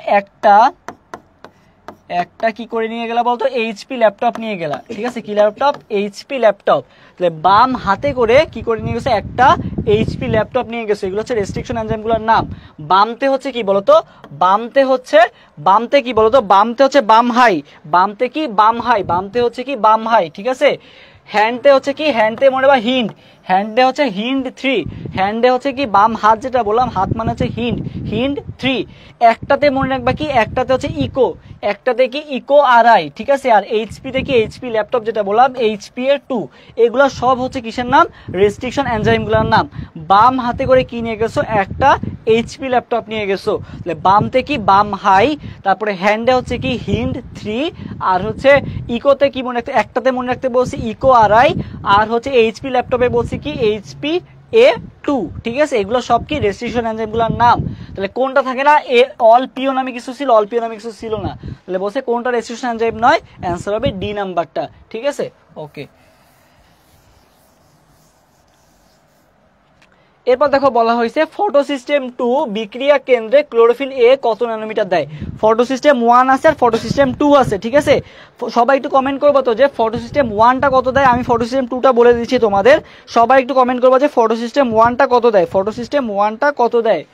একটা কি করে নিয়ে গেলা বলতো? এইচপি ল্যাপটপ নিয়ে গেলা। ঠিক আছে, কি ল্যাপটপ? HP laptop. তাহলে বাম হাতে করে কি করে নিয়ে গেছে? একটা এইচপি ল্যাপটপ নিয়ে গেছে। এগুলো হচ্ছে রেস্ট্রিকশন এনজাইমগুলোর নাম। বামতে হচ্ছে কি বলতো? বামতে কি বলতো? বামতে হচ্ছে বাম হাই। বামতে কি? বাম হাই। বামতে হচ্ছে কি? বাম হাই। ঠিক আছে, হ্যান্ডে হচ্ছে কি? হ্যান্ডে মনে বা হিন্ড। হ্যান্ডে হচ্ছে হিন্ড 3। হ্যান্ডে হচ্ছে কি? বাম হাত, যেটা বললাম হাত মানে হচ্ছে হিন্ড 3। একটাতে মনে রাখবা কি? একটাতে হচ্ছে ইকো। একটাতে কি? ইকো আরআই। ঠিক আছে, আর এইচপিতে কি? এইচপি ল্যাপটপ যেটা বললাম এইচপি এর 2। এগুলো সব হচ্ছে কিসের নাম? রেস্ট্রিকশন এনজাইমগুলোর নাম। বাম হাতে করে কি নিয়ে গেছো? একটা এইচপি ল্যাপটপ নিয়ে গেছো। তাহলে বামতে কি? বাম হাই। তারপরে হ্যান্ডে হচ্ছে কি? হিন্ড 3। আর হচ্ছে ইকোতে কি মনে রাখতে? একটাতে মনে রাখতে বলছি ইকো আরআই। আর হচ্ছে এইচপি ল্যাপটপে বলছি কি? HP A2। ঠিক আছে, এগুলো সব কি? রেস্ট্রিকশন এনজাইমগুলোর নাম। তাহলে কোনটা থাকে না? অল পিও নামে কিছু ছিল, অল পিও নামে কিছু ছিল না। তাহলে বলছে কোনটা রেস্ট্রিকশন এনজাইম নয়? অ্যান্সার হবে ডি নাম্বারটা। ঠিক আছে, ওকে। এরপর দেখো বলা হয়েছে ফটোসিস্টেম 2 বিক্রিয়া কেন্দ্রে ক্লোরোফিল এ কত ন্যানোমিটার দেয়? ফটোসিস্টেম 1 আছে আর ফটোসিস্টেম 2 আছে। ঠিক আছে, সবাই একটু কমেন্ট করবো তো যে ফটোসিস্টেম 1টা কত দেয়। আমি ফটোসিস্টেম 2টা বলে দিচ্ছি তোমাদের, সবাই একটু কমেন্ট করবো যে ফটোসিস্টেম 1টা কত দেয়। ফটোসিস্টেম 1টা কত দেয়?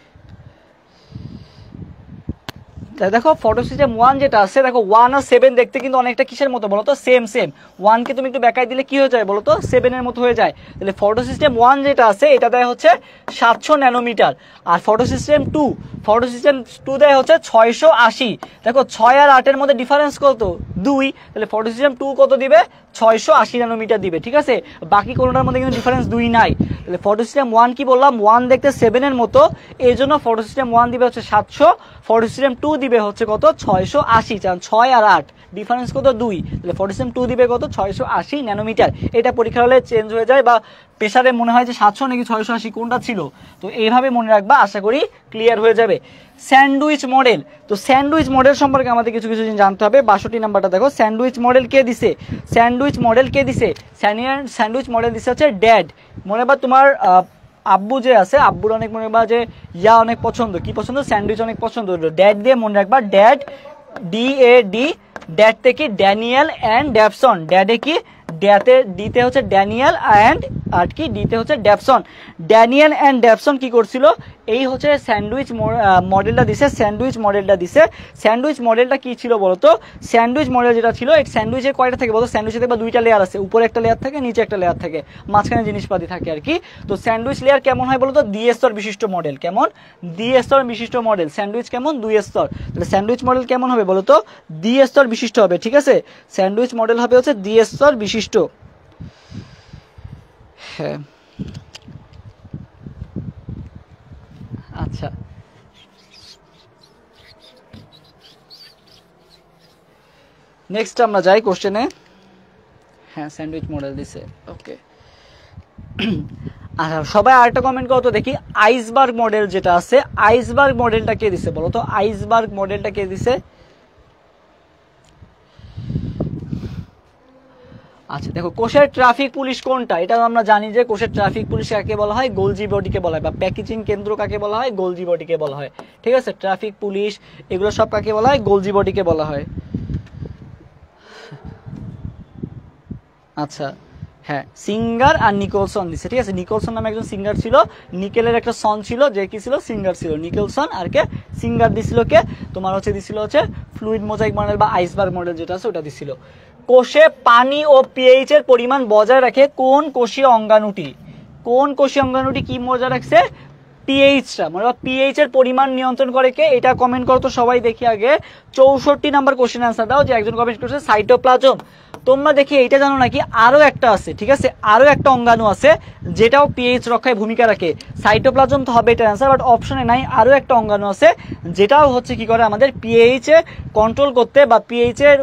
দেখো ফটোসিস্টেম 1 যেটা আছে, দেখো 1 আর 7 দেখতে কিন্তু অনেকটা কিসের মতো বলো তো? সেম। 1 কে তুমি একটু ব্যাকাই দিলে কি হয়ে যায় বলো তো? 7 এর মতো হয়ে যায়। তাহলে ফটোসিস্টেম 1 যেটা আছে এটা দেয় হচ্ছে 700 ন্যানোমিটার। আর ফটোসিস্টেম 2 দেয় হচ্ছে 680। দেখো 6 আর 8 এর মধ্যে ডিফারেন্স কত? 2। তাহলে ফটোসিস্টেম 2 কত দিবে? 680 ন্যানোমিটার দিবে। ঠিক আছে, বাকি কোনোটার মধ্যে কিন্তু ডিফারেন্স 2 নাই। তাহলে ফটোসিস্টেম 1 কি বললাম? 1 দেখতে 7 এর মতো, এই জন্য ফটোসিস্টেম 1 দিবে হচ্ছে 700, ফটোসিস্টেম 2 দিবে হচ্ছে কত? 680। কারণ 6 আর 8 ডিফারেন্স কত? 2। তাহলে ফটোসিস্টেম 2 দিবে কত? 680 ন্যানোমিটার। এটা পরীক্ষা হলে চেঞ্জ হয়ে যায় বা প্রেসারে মনে হয় যে 700 নাকি 680 কোনটা ছিল। তো এইভাবে মনে রাখবা, আশা করি ক্লিয়ার হয়ে যাবে। স্যান্ডউইচ মডেল, তো স্যান্ডউইচ মডেল সম্পর্কে আমাদের কিছু জিনিস জানতে হবে। 62 নাম্বারটা দেখো, স্যান্ডউইচ মডেল কে দিছে? স্যান্ডউইচ মডেল দিছে হচ্ছে ড্যাড। মনে বা তোমার আব্বু যে আছে, আব্বুর অনেক মনে বা যে অনেক পছন্দ, কি পছন্দ? স্যান্ডউইচ অনেক পছন্দ। ড্যাড দিয়ে মনে রাখবা, ড্যাড, DAD। ড্যাড থেকে ড্যানিয়েল অ্যান্ড ড্যাপসন। ড্যাডে কি? ডিতে হচ্ছে ড্যানিয়েল অ্যান্ড আর কি ডিতে হচ্ছে ডেভসন। ড্যানিয়েল অ্যান্ড ডেভসন কি করছিল, এই হচ্ছে স্যান্ডউইচ মডেলটা দিছে, স্যান্ডউইচ মডেলটা দিছে। স্যান্ডউইচ মডেলটা কি ছিল বলতো, স্যান্ডউইচ মডেল যেটা ছিল, এই স্যান্ডউইচে কয়টা থাকে বলতো, স্যান্ডউইচে দেখবা দুইটা লেয়ার আছে, উপরে একটা লেয়ার থাকে, নিচে একটা লেয়ার থাকে, মাঝখানে জিনিসপাতি থাকে আর কি। তো স্যান্ডউইচ লেয়ার কেমন হয় বলতো, 2 স্তর বিশিষ্ট মডেল। কেমন, 2 স্তর বিশিষ্ট মডেল। স্যান্ডউইচ কেমন, 2 স্তর। তাহলে স্যান্ডউইচ মডেল কেমন হবে বলতো, 2 স্তর বিশিষ্ট হবে, ঠিক আছে। স্যান্ডউইচ মডেল হবে হচ্ছে 2 স্তর বিশিষ্ট। হ্যাঁ আচ্ছা, নেক্সট আমরা যাই কোশ্চেনে। হ্যাঁ স্যান্ডউইচ মডেল দিছে, ওকে। আচ্ছা সবাই আরেকটা কমেন্ট করো তো দেখি, আইসবার্গ মডেল যেটা আছে, আইসবার্গ মডেলটা কে দিছে বলো তো, আইসবার্গ মডেলটা কে দিছে। আচ্ছা দেখো, কোষের ট্রাফিক পুলিশ কোনটা, এটা আমরা জানি যে কোষের ট্রাফিক পুলিশ কাকে বলা হয়, গোলজি বডিকে বলা হয়, বা প্যাকেজিং কেন্দ্র কাকে বলা হয়, গোলজি বডিকে বলা হয়, ঠিক আছে। ট্রাফিক পুলিশ এগুলো সব কাকে বলা হয়, গোলজি বডিকে বলা হয়। আচ্ছা হ্যাঁ, সিঙ্গার আর নিকলসন দিছে, ঠিক আছে। নিকলসন নামে একজন সিঙ্গার ছিল, নিকেলের একটা সন ছিল, যে কি ছিল, সিঙ্গার ছিল। নিকলসন আর কে সিঙ্গার দিছিল, কে তোমার হচ্ছে দিছিল হচ্ছে ফ্লুইড মোজাইক মডেল বা আইসবার্গ মডেল যেটা আছে ওটা দিছিল। কোষে পানি ও পিএইচ এর পরিমাণ বজায় রাখে কোন কোষীয় অঙ্গাণুটি, কোন কোষীয় অঙ্গাণুটি কি বজায় রাখছে, পিএইচটা, মানে পিএইচ এর পরিমাণ নিয়ন্ত্রণ করে কে, এটা কমেন্ট করো তো সবাই দেখি আগে। 64 নাম্বার কোশ্চেন আনসার দাও, যে একজন কমেন্ট করছে সাইটোপ্লাজম। তোমরা দেখি এইটা জানো নাকি, আরো একটা আছে, ঠিক আছে, আরো একটা অঙ্গাণু আছে যেটাও পিএইচ রক্ষায় ভূমিকা রাখে। সাইটোপ্লাজম তো হবে এটা অ্যান্সার, বাট অপশনে নাই, আরো একটা অঙ্গাণু আছে যেটাও হচ্ছে কি করে আমাদের পিএইচ এ কন্ট্রোল করতে বা পিএইচ এর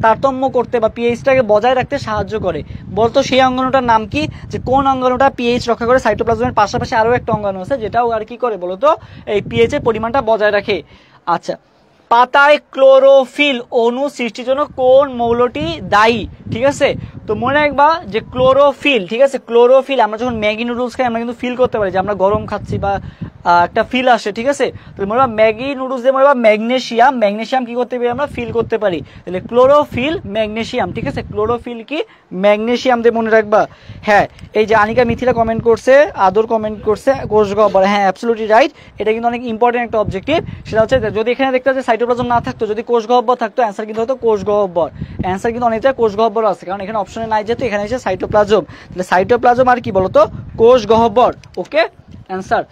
তারতম্য করতে বা পিএইচটাকে বজায় রাখতে সাহায্য করে। বলতো সেই অঙ্গাণুটার নাম কি, যে কোন অঙ্গাণুটা পিএইচ রক্ষা করে। সাইটোপ্লাজমের পাশাপাশি আরো একটা অঙ্গাণু আছে যেটাও আর কি করে বলতো, এই পিএইচ এর পরিমাণটা বজায় রাখে। আচ্ছা, পাতায় ক্লোরোফিল অণু সৃষ্টির জন্য কোন মৌলটি দায়ী, ঠিক আছে। তো মনে রাখবা যে ক্লোরোফিল, ঠিক আছে, ক্লোরোফিল আমরা যখন ম্যাগি নুডলস খাই আমরা কিন্তু ফিল করতে পারি যে আমরা গরম খাচ্ছি বা একটা ফিল আসে, ঠিক আছে। তো মনে হয় ম্যাগি নুডলস দিয়ে মনে হয় ম্যাগনেশিয়াম, ম্যাগনেশিয়াম কি করতে পারি আমরা, ফিল করতে পারি। তাহলে ক্লোরোফিল ম্যাগনেশিয়াম, ঠিক আছে, ক্লোরোফিল কি ম্যাগনেশিয়াম দিয়ে মনে রাখবা। হ্যাঁ এই যে আনিকা মিথিলা কমেন্ট করছে, আদর কমেন্ট করছে কোষ গহ্বর, হ্যাঁ অ্যাবসলিউটলি রাইট, এটা কিন্তু অনেক ইম্পর্টেন্ট একটা অবজেক্টিভ। সেটা হচ্ছে যদি এখানে দেখতে যে সাইটোপ্লাজম না থাকতো, যদি কোষ গহ্বর থাকতো, অ্যান্সার কিন্তু হতো কোষ গহ্বর। অ্যান্সার কিন্তু অনেকটা কোষ গহ্বর আছে, কারণ এখানে অপশনে নাই যেহেতু, এখানে এসে সাইটোপ্লাজম। তাহলে সাইটোপ্লাজম আর কি বলতো, কোষ গহ্বর, ওকে অ্যান্সার।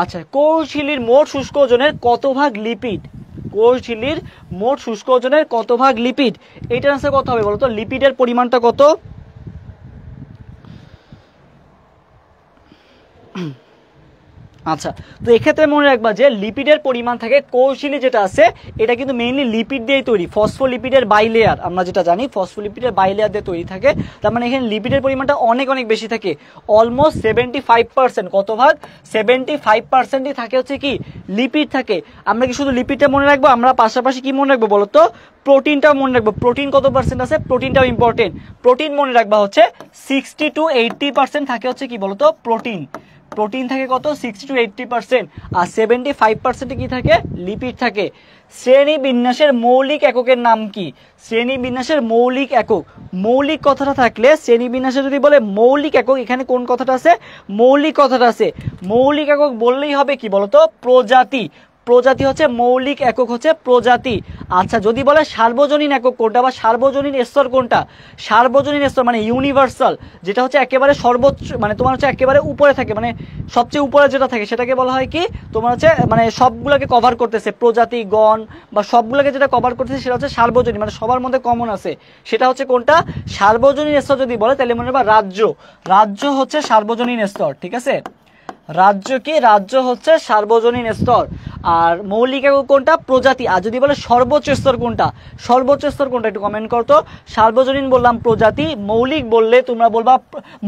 আচ্ছা, কোষ ঝিল্লির মোট শুষ্ক ওজনের কত ভাগ লিপিড, কোষ ঝিল্লির মোট শুষ্ক ওজনের কত ভাগ লিপিড, এইটার আনসার কত হবে বলতো, লিপিডের পরিমাণটা কত। আচ্ছা, তো এক্ষেত্রে মনে রাখবা যে লিপিডের পরিমাণ থাকে, কোষঝিল্লি যেটা আছে এটা কিন্তু মেইনলি লিপিড দিয়েই তৈরি, ফসফোলিপিডের বাইলেয়ার, আমরা যেটা জানি ফসফোলিপিডের বাইলেয়ার দিয়ে তৈরি থাকে। তার মানে এখানে লিপিডের পরিমাণটা অনেক অনেক বেশি থাকে, অলমোস্ট 75%। কত ভাগ, 75%ই থাকে হচ্ছে কি লিপিড থাকে। আমরা কি শুধু লিপিডটা মনে রাখবো, আমরা পাশাপাশি কি মনে রাখবো বলতো, প্রোটিনটাও মনে রাখবো। প্রোটিন কত পার্সেন্ট আছে, প্রোটিনটাও ইম্পর্টেন্ট। প্রোটিন মনে রাখবা হচ্ছে 60 to 80% থাকে হচ্ছে কি বলতো প্রোটিন। প্রোটিন থাকে কত, 60 to 80%, আর 75% কি থাকে, লিপিড থাকে। শ্রেণী বিন্যাসের মৌলিক এককের নাম কি, শ্রেণী বিন্যাসের মৌলিক একক, মৌলিক কথাটা থাকলে শ্রেণী বিন্যাসে যদি বলে মৌলিক একক, এখানে কোন কথাটা আছে, মৌলিক কথাটা আছে, মৌলিক একক বললেই হবে কি বলতো, প্রজাতি। প্রজাতি হচ্ছে মৌলিক একক, হচ্ছে প্রজাতি। আচ্ছা, যদি বলে সার্বজনীন একক কোনটা বা সার্বজনীন স্তর কোনটা, সার্বজনীন স্তর মানে ইউনিভার্সাল, যেটা হচ্ছে একেবারে সর্বোচ্চ, মানে তোমার হচ্ছে একেবারে উপরে থাকে, মানে সবচেয়ে উপরে যেটা থাকে সেটাকে বলা হয় কি তোমার হচ্ছে, মানে সবগুলোকে কভার করতেছে, প্রজাতি গণ বা সবগুলোকে যেটা কভার করতেছে সেটা হচ্ছে সার্বজনীন, মানে সবার মধ্যে কমন আছে, সেটা হচ্ছে কোনটা, সার্বজনীন স্তর। যদি বলে তাহলে মনে রাখবা রাজ্য, রাজ্য হচ্ছে সার্বজনীন স্তর, ঠিক আছে। রাজ্য কি, রাজ্য হচ্ছে সার্বজনীন স্তর। আর মৌলিক একক কোনটা, প্রজাতি। আর যদি বলে সর্বোচ্চ স্তর কোনটা, সর্বোচ্চ স্তর কোনটা একটু কমেন্ট করতো। সার্বজনীন বললাম প্রজাতি, মৌলিক বললে তোমরা বলবা,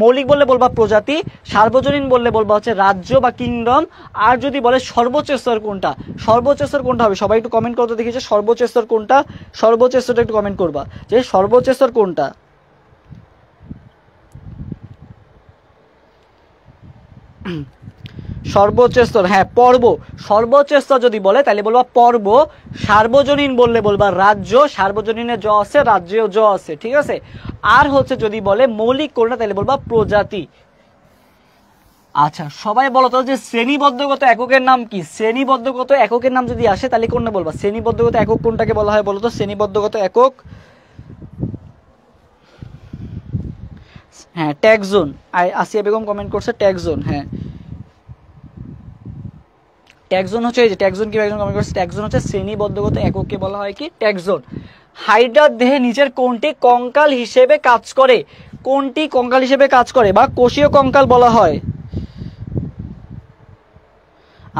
মৌলিক বললে বলবা প্রজাতি, সার্বজনীন বললে বলবা হচ্ছে রাজ্য বা কিংডম। আর যদি বলে সর্বোচ্চ স্তর কোনটা, সর্বোচ্চ স্তর কোনটা হবে, সবাই একটু কমেন্ট করতে দেখি যে সর্বোচ্চ স্তর কোনটা, সর্বোচ্চ স্তরটা একটু কমেন্ট করবা যে সর্বোচ্চ স্তর কোনটা। সর্বোচ্চ স্তর, হ্যাঁ পর্ব, সর্বোচ্চ স্তর যদি বলে তাহলে বলবা পর্ব। সার্বজনীন বললে বলবা রাজ্য, সার্বজনীনে জ আছে, রাজ্যেও জ আছে, ঠিক আছে। আর হচ্ছে যদি বলে মৌলিক কোনটা তাহলে বলবা প্রজাতি, আচ্ছা সবাই বলো তো যে শ্রেণীবদ্ধগত এককের নাম কি? শ্রেণীবদ্ধগত এককের নাম যদি আসে তাহলে কোনটা বলবা? শ্রেণীবদ্ধগত একক কোনটাকে বলা হয় বলো তো? শ্রেণীবদ্ধগত একক, হ্যাঁ ট্যাক্সন। আসিয়া বেগম কমেন্ট করছে ট্যাক্সন। হ্যাঁ ট্যাক্সন হচ্ছে, এই যে ট্যাক্সন কি একজন কমেন্ট করছে, ট্যাক্সন হচ্ছে শ্রেণীবদ্ধগত একককে বলা হয় কি ট্যাক্সন। হাইড্রার দেহে নিচের কোনটি কঙ্কাল হিসেবে কাজ করে? কোনটি কঙ্কাল হিসেবে কাজ করে বা কোষীয় কঙ্কাল বলা হয়?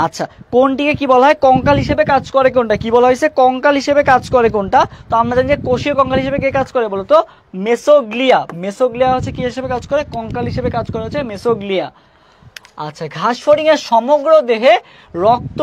আচ্ছা কোনটিকে কি বলা হয় কঙ্কাল হিসেবে কাজ করে? কোনটা কি বলা হয়েছে কঙ্কাল হিসেবে কাজ করে কোনটা? তো আমরা জানি যে কোষীয় কঙ্কাল হিসেবে কে কাজ করে বলো তো? মেসোগ্লিয়া। মেসোগ্লিয়া হচ্ছে কি হিসেবে কাজ করে? কঙ্কাল হিসেবে কাজ করে হচ্ছে মেসোগ্লিয়া। আচ্ছা ঘাস ফড়িং এর সমগ্র দেহে রক্ত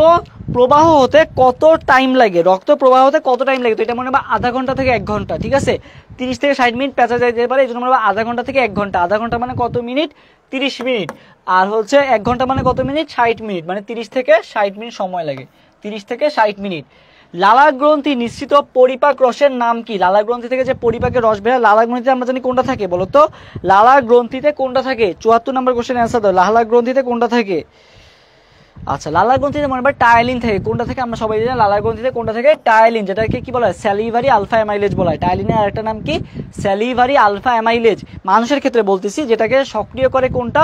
প্রবাহ হতে কত টাইম লাগে? রক্ত প্রবাহ হতে কত টাইম লাগে? তো এটা মনে হয় আধা ঘন্টা থেকে 1 ঘন্টা, ঠিক আছে? 30 থেকে 60 মিনিট পেঁচা যেতে পারে, এই জন্য মনে হয় আধা ঘন্টা থেকে 1 ঘন্টা। আধা ঘন্টা মানে কত মিনিট? 30 মিনিট। আর হচ্ছে 1 ঘন্টা মানে কত মিনিট? 60 মিনিট, মানে 30 থেকে 60 মিনিট সময় লাগে। 30 থেকে 60 মিনিট। লালা গ্রন্থি নিঃসৃত পরিপাক রসের নাম কি? লালা গ্রন্থি থেকে যে পরিপাকের রস বের হয়, লালা গ্রন্থিতে আমরা জানি কোনটা থাকে বলো তো? লালা গ্রন্থিতে কোনটা থাকে? 74 নম্বর কোশ্চেন অ্যান্সার দাও। লালা গ্রন্থিতে কোনটা থাকে? আচ্ছা লালা গ্রন্থিতে মনে হয় টায়ালিন থাকে। কোনটা থেকে? আমরা সবাই জানি লালা গ্রন্থিতে কোনটা থাকে? টায়ালিন, যেটাকে কি বলা হয়? স্যালিভারি আলফা অ্যামাইলেজ বলা হয়। টায়ালিনের আরেকটা নাম কি? Salivary alpha amylase. মানুষের ক্ষেত্রে বলতেছি, যেটাকে সক্রিয় করে কোনটা?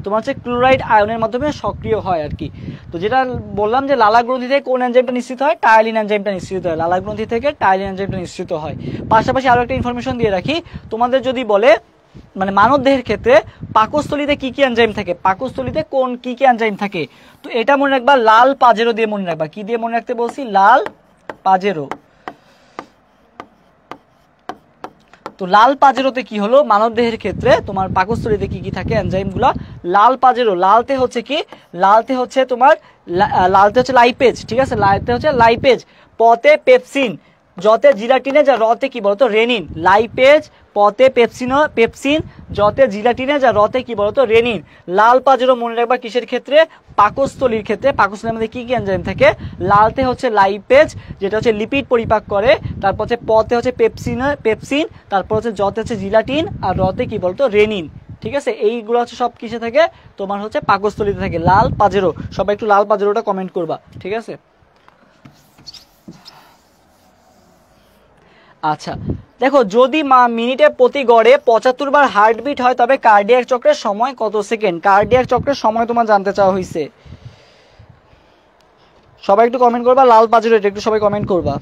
তোমার হচ্ছে ক্লোরাইড আয়নের মাধ্যমে সক্রিয় হয় আর কি। তো যেটা বললাম যে লালা গ্রন্থি থেকে কোন এনজাইমটা নিঃসৃত হয়? টায়ালিন এনজাইমটা নিঃসৃত হয়। লালা গ্রন্থি থেকে টায়ালিন এনজাইমটা নিঃসৃত হয়। পাশাপাশি আরো একটা ইনফরমেশন দিয়ে রাখি তোমাদের, যদি বলে মানে মানব দেহের ক্ষেত্রে পাকস্থলীতে কি কি এনজাইম থাকে, পাকস্থলীতে কোন কি কি এনজাইম থাকে, তো এটা মনে রাখবা লাল পাজেরো দিয়ে মনে রাখবা। কি দিয়ে মনে রাখতে বলছি? লাল পাজেরো। তো লাল পাজেরোতে কি হলো, মানব দেহের ক্ষেত্রে তোমার পাকস্থলীতে কি কি থাকে এনজাইমগুলো? লাল পাজেরো, লালতে হচ্ছে কি? লালতে হচ্ছে তোমার লালতে হচ্ছে লাইপেজ, ঠিক আছে? লালতে হচ্ছে লাইপেজ। পতে পেপসিন, যতে জিলাটিনে, যা রতে কি বলতো? রেনিন। লাইপেজ, পতে পেপসিন, যতে জিলাটিনে, যা রতে কি বলতো? রেনিন। লাল পাজেরো মনে রাখবা কিসের ক্ষেত্রে? পাকস্থলীর ক্ষেত্রে। পাকস্থলীর মধ্যে কি কি এনজাইম থাকে? লালতে হচ্ছে লাইপেজ, যেটা হচ্ছে লিপিড পরিপাক করে। তারপর হচ্ছে পতে হচ্ছে পেপসিন, তারপর হচ্ছে যতে হচ্ছে জিলাটিন, আর রতে কি বলতো? রেনিন। ঠিক আছে, এইগুলো হচ্ছে সব কিসে থাকে? তোমার হচ্ছে পাকস্থলীতে থাকে। লাল পাজেরো, সবাই একটু লাল পাজেরোটা কমেন্ট করবা, ঠিক আছে? আচ্ছা দেখো, যদি মিনিটে প্রতি গড়ে 75 বার হার্টবিট হয় তবে কার্ডিয়াক চক্রের সময় কত সেকেন্ড? কার্ডিয়াক চক্রের সময় তোমার জানতে চাওয়া হয়েছে। সবাই একটু কমেন্ট করবা লাল পাজেরো, এটা একটু সবাই কমেন্ট করবা।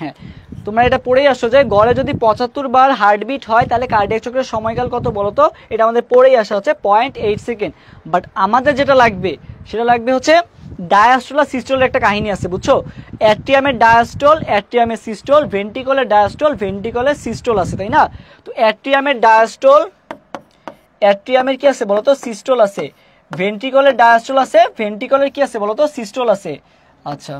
হ্যাঁ তোমরা এটা পড়েই আসছো যে গড়ে যদি 75 বার হার্টবিট হয় তাহলে কার্ডিয়াক চক্রের সময়কাল কত বলো তো? এটা আমাদের পড়েই আসা হচ্ছে 0.8 সেকেন্ড। বাট আমাদের যেটা লাগবে সেটা লাগবে হচ্ছে ডায়াস্টোল আর সিস্টোলের একটা কাহিনী আছে, বুঝছো? অ্যাট্রিয়ামের ডায়াস্টোল, অ্যাট্রিয়ামের সিস্টোল, ভেন্ট্রিকলের ডায়াস্টোল, ভেন্ট্রিকলের সিস্টোল আছে, তাই না? তো অ্যাট্রিয়ামের ডায়াস্টোল, অ্যাট্রিয়ামের কি আছে বলতো? সিস্টোল আছে। ভেন্ট্রিকলের ডায়াস্টোল আছে, ভেন্ট্রিকলের কি আছে বলতো? সিস্টোল আছে। আচ্ছা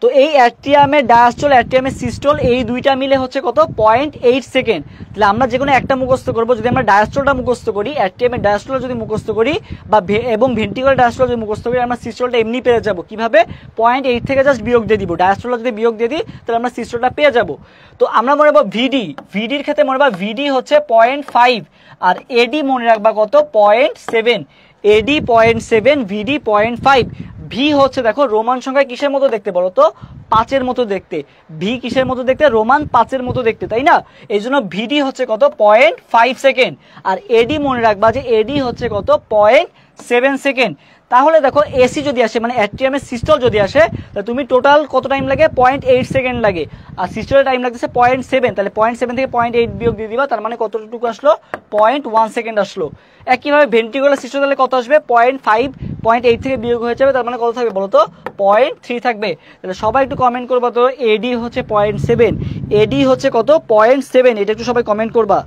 তো এই অ্যাট্রিয়ামের ডায়াস্টোল, অ্যাট্রিয়ামের সিস্টোল, এই দুইটা মিলে হচ্ছে কত? 0.8 সেকেন্ড। তাহলে আমরা যে কোনো একটা মুখস্থ করবো। যদি আমরা ডায়াস্টোলটা মুখস্থ করি, অ্যাট্রিয়ামের ডায়াস্টোল যদি মুখস্থ করি বা এবং ভেন্ট্রিকুলার ডায়াস্টোল যদি মুখস্থ করি, আমরা সিস্টোলটা এমনি পেয়ে যাবো। কিভাবে? 0.8 থেকে জাস্ট বিয়োগ দিয়ে দিব। ডায়াস্টোলটা যদি বিয়োগ দিয়ে দিই তাহলে আমরা সিস্টোলটা পেয়ে যাবো। তো আমরা মনে রাখবো ভিডি, ভিডির ক্ষেত্রে মনে রাখবা ভিডি হচ্ছে 0.5, আর এডি মনে রাখবা কত? 0.7। এডি 0.7, ভিডি 0.5। ভি হচ্ছে দেখো রোমান সংখ্যা কিসের মতো দেখতে বলো তো? 5-এর মতো দেখতে। ভি কিসের মতো দেখতে? রোমান 5-এর মতো দেখতে, তাই না? এই জন্য ভিডি হচ্ছে কত? 0.5 সেকেন্ড। আর এডি মনে রাখবা যে এডি হচ্ছে কত? 0.7 সেকেন্ড। তাহলে দেখো এসি যদি আসে, মানে অ্যাট্রিয়ামের সিস্টোল যদি আসে, তাহলে তুমি টোটাল কত টাইম লাগে? 0.8 সেকেন্ড লাগে। আর সিস্টোলের টাইম লাগতেছে 0.7। তাহলে 0.7 থেকে 0.8 বিয়োগ দিয়ে দিবা, তার মানে কতটুকু আসলো? 0.1 সেকেন্ড আসলো। একইভাবে ভেন্ট্রিকুলার সিস্টোল তাহলে কত আসবে? 0.5, 0.8 থেকে বিয়োগ হয়ে যাবে, তার মানে কত থাকবে বলো তো? 0.3 থাকবে। তাহলে সবাই একটু কমেন্ট করবা তো এডি হচ্ছে 0.7, এডি হচ্ছে কত? 0.7। এটা একটু সবাই কমেন্ট করবা।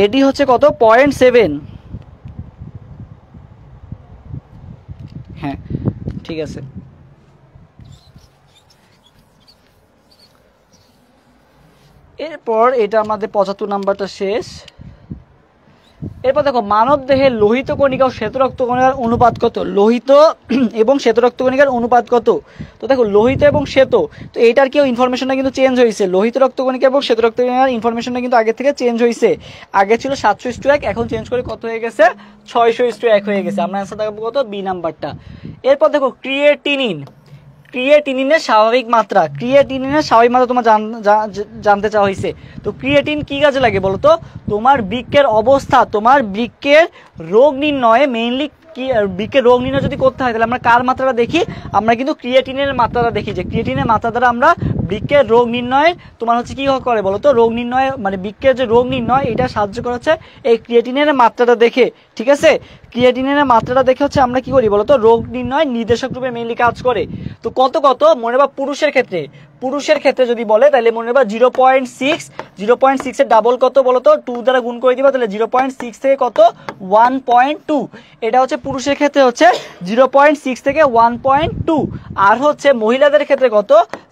এডি হচ্ছে কত? 0.7। হ্যাঁ ঠিক আছে। এরপর এটা আমাদের 75 নাম্বারটা শেষ। এরপর দেখো মানব দেহের লোহিত কণিকা ও শ্বেত রক্ত কণিকার অনুপাত কত? লোহিত এবং শ্বেত রক্ত কণিকার অনুপাত কত? তো দেখো লোহিত এবং শ্বেত, তো এইটার কি ইনফরমেশনটা কিন্তু চেঞ্জ হয়েছে। লোহিত রক্ত কণিকা এবং শ্বেত রক্ত কণিকার ইনফরমেশনটা কিন্তু আগে থেকে চেঞ্জ হয়েছে। আগে ছিল 700:1, এখন চেঞ্জ করে কত হয়ে গেছে? 600:1 হয়ে গেছে। আমরা অ্যান্সার দেখাবো কত? বি নাম্বারটা। এরপর দেখো ক্রিয়েটিনিন, ক্রিয়েটিনিনের স্বাভাবিক মাত্রা, ক্রিয়েটিনিনের স্বাভাবিক মাত্রা তোমার জানতে চাওয়া হয়েছে। তো ক্রিয়েটিন কি কাজে লাগে বলো তো? তোমার বৃক্কের অবস্থা, তোমার বৃক্কের রোগ নির্ণয়ে মেইনলি কি, বৃক্কের রোগ নির্ণয় যদি করতে হয় তাহলে আমরা কার মাত্রাটা দেখি? আমরা কিন্তু ক্রিয়েটিনের মাত্রাটা দেখি, যে ক্রিয়েটিনের মাত্রা দ্বারা আমরা বৃক্কের রোগ নির্ণয় তোমার হচ্ছে কি করে বলো তো? রোগ নির্ণয় মানে বৃক্কের যে রোগ নির্ণয় এটা সাহায্য করা হচ্ছে এই ক্রিয়েটিনের মাত্রাটা দেখে, ঠিক আছে? ক্রিয়েটিনের মাত্রাটা দেখে হচ্ছে আমরা কি করি বলো তো? রোগ নির্ণয় নির্দেশক রূপে মেইনলি কাজ করে। তো কত কত মনে রাখবা পুরুষের ক্ষেত্রে, পুরুষের ক্ষেত্রে যদি বলে তাহলে মনে রাখবা 0.6, 0.6 এর ডাবল কত বলো তো? 2 দ্বারা গুণ করে দিবা, তাহলে 0.6 থেকে কত? 1.2। এটা হচ্ছে পুরুষের ক্ষেত্রে হচ্ছে 0.6 থেকে 1.2। আর হচ্ছে মহিলাদের ক্ষেত্রে কত?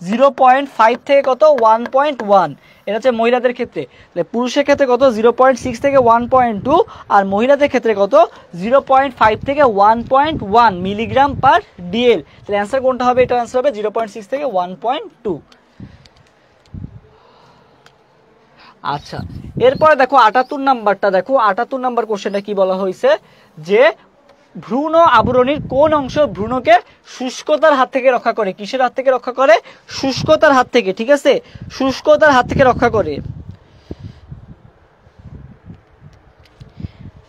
0.5 থেকে কত? 1.1। এটা হচ্ছে মহিলাদের ক্ষেত্রে। তাহলে পুরুষের ক্ষেত্রে কত? 0.6 থেকে 1.2, আর মহিলাদের ক্ষেত্রে কত? 0.5 থেকে 1.1 মিলিগ্রাম পার ডিএল। তাহলে অ্যান্সার কোনটা হবে? এটা অ্যান্সার হবে 0.6 থেকে 1.2। আচ্ছা, এরপরে দেখো 78 নাম্বারটা দেখো। 78 নাম্বার কোশ্চেনটা কি বলা হয়েছে? যে ভ্রূণ আবরণীর কোন অংশ ভ্রূণকে শুষ্কতার হাত থেকে রক্ষা করে? কিসের হাত থেকে রক্ষা করে? শুষ্কতার হাত থেকে, ঠিক আছে? শুষ্কতার হাত থেকে রক্ষা করে।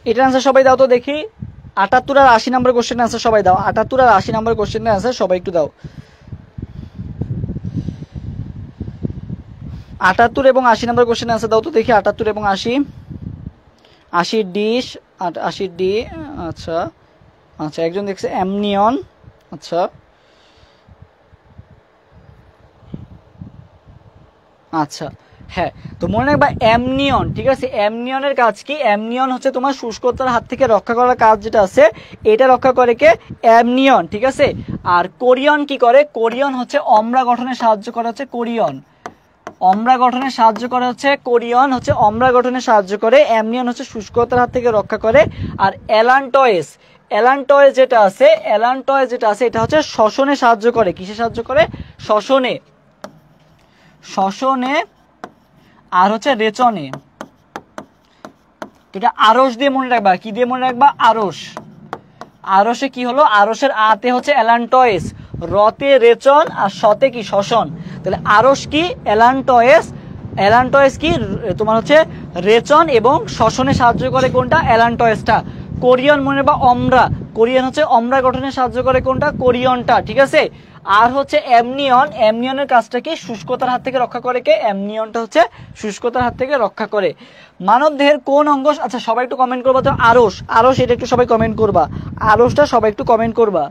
এটার আনসার সবাই দাও তো দেখি। 78 আর 80 নাম্বার কোশ্চেনের আনসার সবাই দাও। 78 আর 80 নাম্বার কোশ্চেনের আনসার সবাই একটু দাও। 78 এবং 80 নাম্বার কোশ্চেনের আনসার দাও তো দেখি। 78 এবং 80, 80 ডি, 80 ডি। আচ্ছা আচ্ছা, একজন দেখছে অ্যামনিয়ন। আচ্ছা আচ্ছা, হ্যাঁ, তো মনে রাখবা অ্যামনিয়ন, ঠিক আছে? অ্যামনিয়নের কাজ কি? অ্যামনিয়ন হচ্ছে তোমার শুষ্কতার হাত থেকে রক্ষা করার কাজ যেটা আছে এটা রক্ষা করে কে? অ্যামনিয়ন, ঠিক আছে? আর কোরিয়ন কি করে? কোরিয়ন হচ্ছে অম্লা গঠনে সাহায্য করে, হচ্ছে কোরিয়ন। অম্লা গঠনে সাহায্য করে হচ্ছে কোরিয়ন, হচ্ছে অম্লা গঠনে সাহায্য করে। অ্যামনিয়ন হচ্ছে শুষ্কতার হাত থেকে রক্ষা করে। আর অ্যালান্টয়েস, অ্যালান্টয়েস যেটা আছে, অ্যালান্টয়েস যেটা আছে এটা হচ্ছে শ্বসনে সাহায্য করে। কিসে সাহায্য করে? শ্বসনে, শ্বসনে আর হচ্ছে রেচনে। এটা আরস দিয়ে মনে রাখবা। কি দিয়ে মনে রাখবা? আরস। আরসে কি হলো? আরসের আতে হচ্ছে অ্যালান্টয়েস, রতে রেচন, আর শতে কি? শ্বসন। তাহলে আরস কি? অ্যালান্টয়েস। অ্যালান্টয়েস কি? তোমার হচ্ছে রেচন এবং শ্বসনে সাহায্য করে। কোনটা? অ্যালান্টয়েসটা। কোরিয়ন মনে রাখবা অম্রা। কোরিয়ন হচ্ছে অম্রা গঠনে সাহায্য করে। কোনটা? কোরিয়নটা, ঠিক আছে? আর হচ্ছে অ্যামনিয়ন, অ্যামনিয়নের কাজটা কি? শুষ্কতার হাত থেকে রক্ষা করে কে? অ্যামনিয়নটা হচ্ছে শুষ্কতার হাত থেকে রক্ষা করে। মানব দেহের কোন অঙ্গ, আচ্ছা সবাই একটু কমেন্ট করবা তো। আরস, আরস এটা একটু সবাই কমেন্ট করবা। আরসটা সবাই একটু কমেন্ট করবা।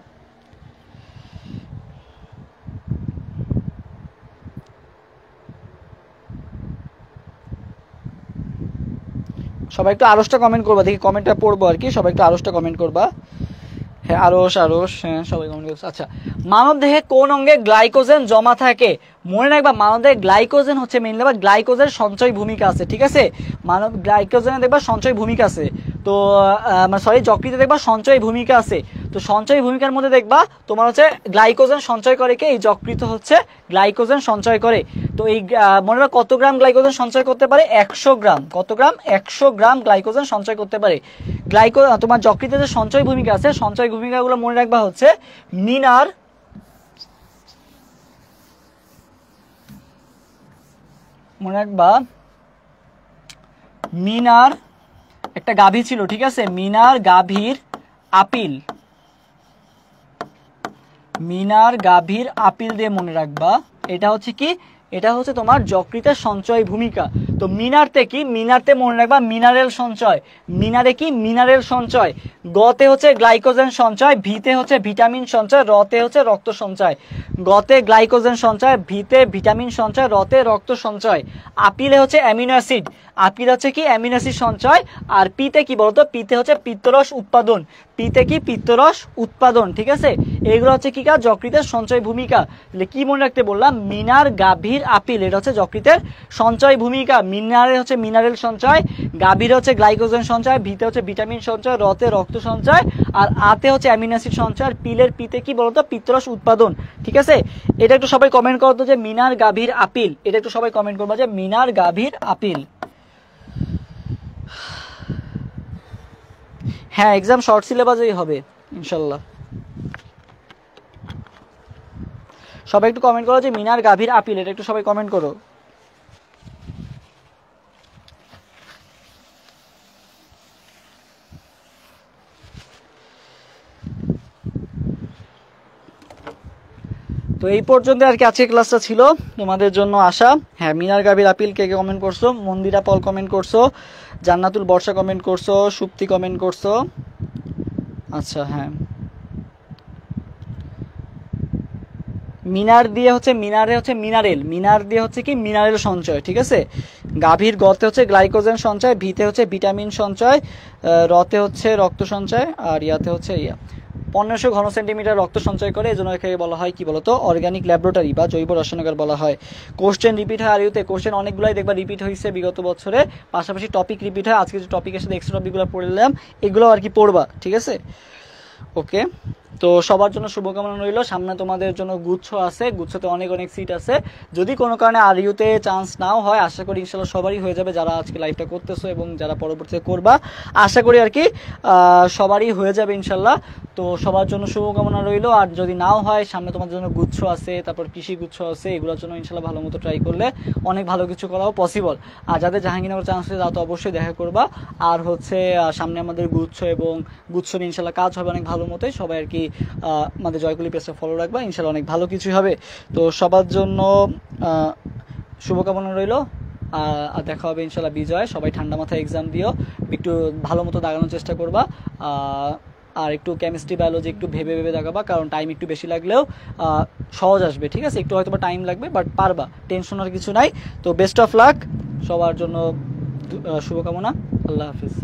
সবাই একটু আরসটা কমেন্ট করবা, দেখি কমেন্টটা পড়বো আর কি। সবাই একটু আরসটা কমেন্ট করবা। হ্যাঁ আরস, আরস, হ্যাঁ সবাই কমেন্ট করছে। আচ্ছা, মানব দেহে কোন অঙ্গে গ্লাইকোজেন জমা থাকে? মনে রাখবা মানব দেহে গ্লাইকোজেন হচ্ছে মেইনলি বা গ্লাইকোজেন সঞ্চয় ভূমিকা আছে, ঠিক আছে? মানব গ্লাইকোজেনে দেখবা সঞ্চয় ভূমিকা আছে। তো সরি, যকৃতে দেখবা সঞ্চয় ভূমিকা আছে। তো সঞ্চয় ভূমিকার মধ্যে দেখবা তোমার হচ্ছে গ্লাইকোজেন সঞ্চয় করে কে? এই যকৃত হচ্ছে গ্লাইকোজেন সঞ্চয় করে। তো এই মনে রাখবা কত গ্রাম গ্লাইকোজেন সঞ্চয় করতে পারে? 100 গ্রাম। কত গ্রাম? 100 গ্রাম গ্লাইকোজেন সঞ্চয় করতে পারে। তোমার যকৃতে যে সঞ্চয় ভূমিকা আছে, সঞ্চয় ভূমিকাগুলো মনে রাখবা হচ্ছে মিনার, মনে রাখবা মিনার একটা গাভী ছিল, ঠিক আছে? মিনার গাভীর আপিল, মিনার গাভীর আপিল দিয়ে মনে রাখবা। এটা হচ্ছে কি? এটা হচ্ছে তোমার যকৃতের সঞ্চয় ভূমিকা। তো মিনারতে কি? মিনারতে মনে রাখবা মিনারেল সঞ্চয়। মিনারে কি? মিনারেল সঞ্চয়। গতে হচ্ছে গ্লাইকোজেন সঞ্চয়, ভিতে হচ্ছে ভিটামিন সঞ্চয়, রতে হচ্ছে রক্ত সঞ্চয়। গতে গ্লাইকোজেন সঞ্চয়, ভিতে ভিটামিন সঞ্চয়, রতে রক্ত সঞ্চয়। আপিলে হচ্ছে অ্যামিনো অ্যাসিড। আপিল হচ্ছে কি অ্যামিনো অ্যাসিড সঞ্চয়, আর পিতে কি বলতো, পিতে হচ্ছে পিত্তরস উৎপাদন, পিতে কি পিত্তরস উৎপাদন, ঠিক আছে। এগুলো হচ্ছে কি কাজ, যকৃতের সঞ্চয় ভূমিকা। তাহলে কি মনে রাখতে বললাম, মিনার, গাভীর, আপিল, এটা হচ্ছে যকৃতের সঞ্চয় ভূমিকা। মিনারে হচ্ছে মিনারেল সঞ্চয়, গাভীর হচ্ছে গ্লাইকোজেন সঞ্চয়, ভিতে হচ্ছে ভিটামিন সঞ্চয়, রতে রক্ত সঞ্চয়, আর আতে হচ্ছে অ্যামিনো অ্যাসিড সঞ্চয়, আর পিলের পিতে কি বলতো, পিত্তরস উৎপাদন, ঠিক আছে। এটা একটু সবাই কমেন্ট করতো যে মিনার, গাভীর, আপিল, এটা একটু সবাই কমেন্ট করবো যে মিনার, গাভীর, আপিল। হ্যাঁ, এক্সাম শর্ট সিলেবাসেই হবে ইনশাল্লাহ। সবাই একটু কমেন্ট করো যে মিনার, গাভীর, আপিল, এটা একটু সবাই কমেন্ট করো। তো এই পর্যন্ত আর কি আজকে ক্লাসটা ছিল তোমাদের জন্য আসা। হ্যাঁ, মিনার, গাভীর, আপিল কে কে কমেন্ট করছো, মন্দিরা পল কমেন্ট করছো, জান্নাতুল বর্ষা কমেন্ট করছো, সুপ্তি কমেন্ট করছো। আচ্ছা, হ্যাঁ, মিনার দিয়ে হচ্ছে, মিনারে হচ্ছে মিনারেল, মিনার দিয়ে হচ্ছে কি মিনারেল সঞ্চয়, ঠিক আছে। গাভীর গতে হচ্ছে গ্লাইকোজেন সঞ্চয়, ভিতে হচ্ছে ভিটামিন সঞ্চয়, রতে হচ্ছে রক্ত সঞ্চয়, আর ইয়াতে হচ্ছে 1500 ঘন সেন্টিমিটার রক্ত সঞ্চয় করে, এজন্য একে বলা হয় কি বলতো, অর্গানিক ল্যাবরেটরি বা জৈব রসায়নাগার বলা হয়। কোশ্চেন রিপিট হয়, আর ইউতে কোশ্চেন অনেকগুলাই দেখবা রিপিট হয়েছে বিগত বছরে, পাশাপাশি টপিক রিপিট হয়। আজকে যে টপিক এসে এক্সট্রা টপিকগুলো পড়লাম, এগুলো আর কি পড়বা, ঠিক আছে। ওকে, তো সবার জন্য শুভকামনা রইল। সামনে তোমাদের জন্য গুচ্ছ আছে, গুচ্ছতে অনেক অনেক সিট আছে। যদি কোনো কারণে আর ইউতে চান্স নাও হয়, আশা করি ইনশাল্লাহ সবারই হয়ে যাবে, যারা আজকে লাইভটা করতেছো এবং যারা পরবর্তীতে করবা, আশা করি আর কি সবারই হয়ে যাবে ইনশাল্লাহ। তো সবার জন্য শুভকামনা রইল। আর যদি নাও হয়, সামনে তোমাদের জন্য গুচ্ছ আছে, তারপর কৃষি গুচ্ছ আছে, এগুলোর জন্য ইনশাল্লাহ ভালো মতো ট্রাই করলে অনেক ভালো কিছু করাও পসিবল। আর যাদের জাহাঙ্গীরনগর চান্স হয়ে তারা তো অবশ্যই দেখা করবা। আর হচ্ছে সামনে আমাদের গুচ্ছ এবং গুচ্ছ নিয়ে ইনশাল্লাহ কাজ হবে অনেক ভালো মতোই। সবাই আর কি আমাদের জয়কুলি পেজটা ফলো রাখবা, ইনশাল্লাহ অনেক ভালো কিছুই হবে। তো সবার জন্য শুভকামনা রইল। আর দেখা হবে ইনশাল্লাহ বিজয়। সবাই ঠান্ডা মাথায় এক্সাম দিও, একটু ভালো মতো দাগানোর চেষ্টা করবা। আর একটু কেমিস্ট্রি, বায়োলজি একটু ভেবে ভেবে দেখাবা, কারণ টাইম একটু বেশি লাগলেও সহজ আসবে, ঠিক আছে। একটু হয়তো টাইম লাগবে, বাট পারবা, টেনশনের কিছু নাই। তো বেস্ট অফ লাক সবার জন্য, শুভকামনা। আল্লাহ হাফিজ।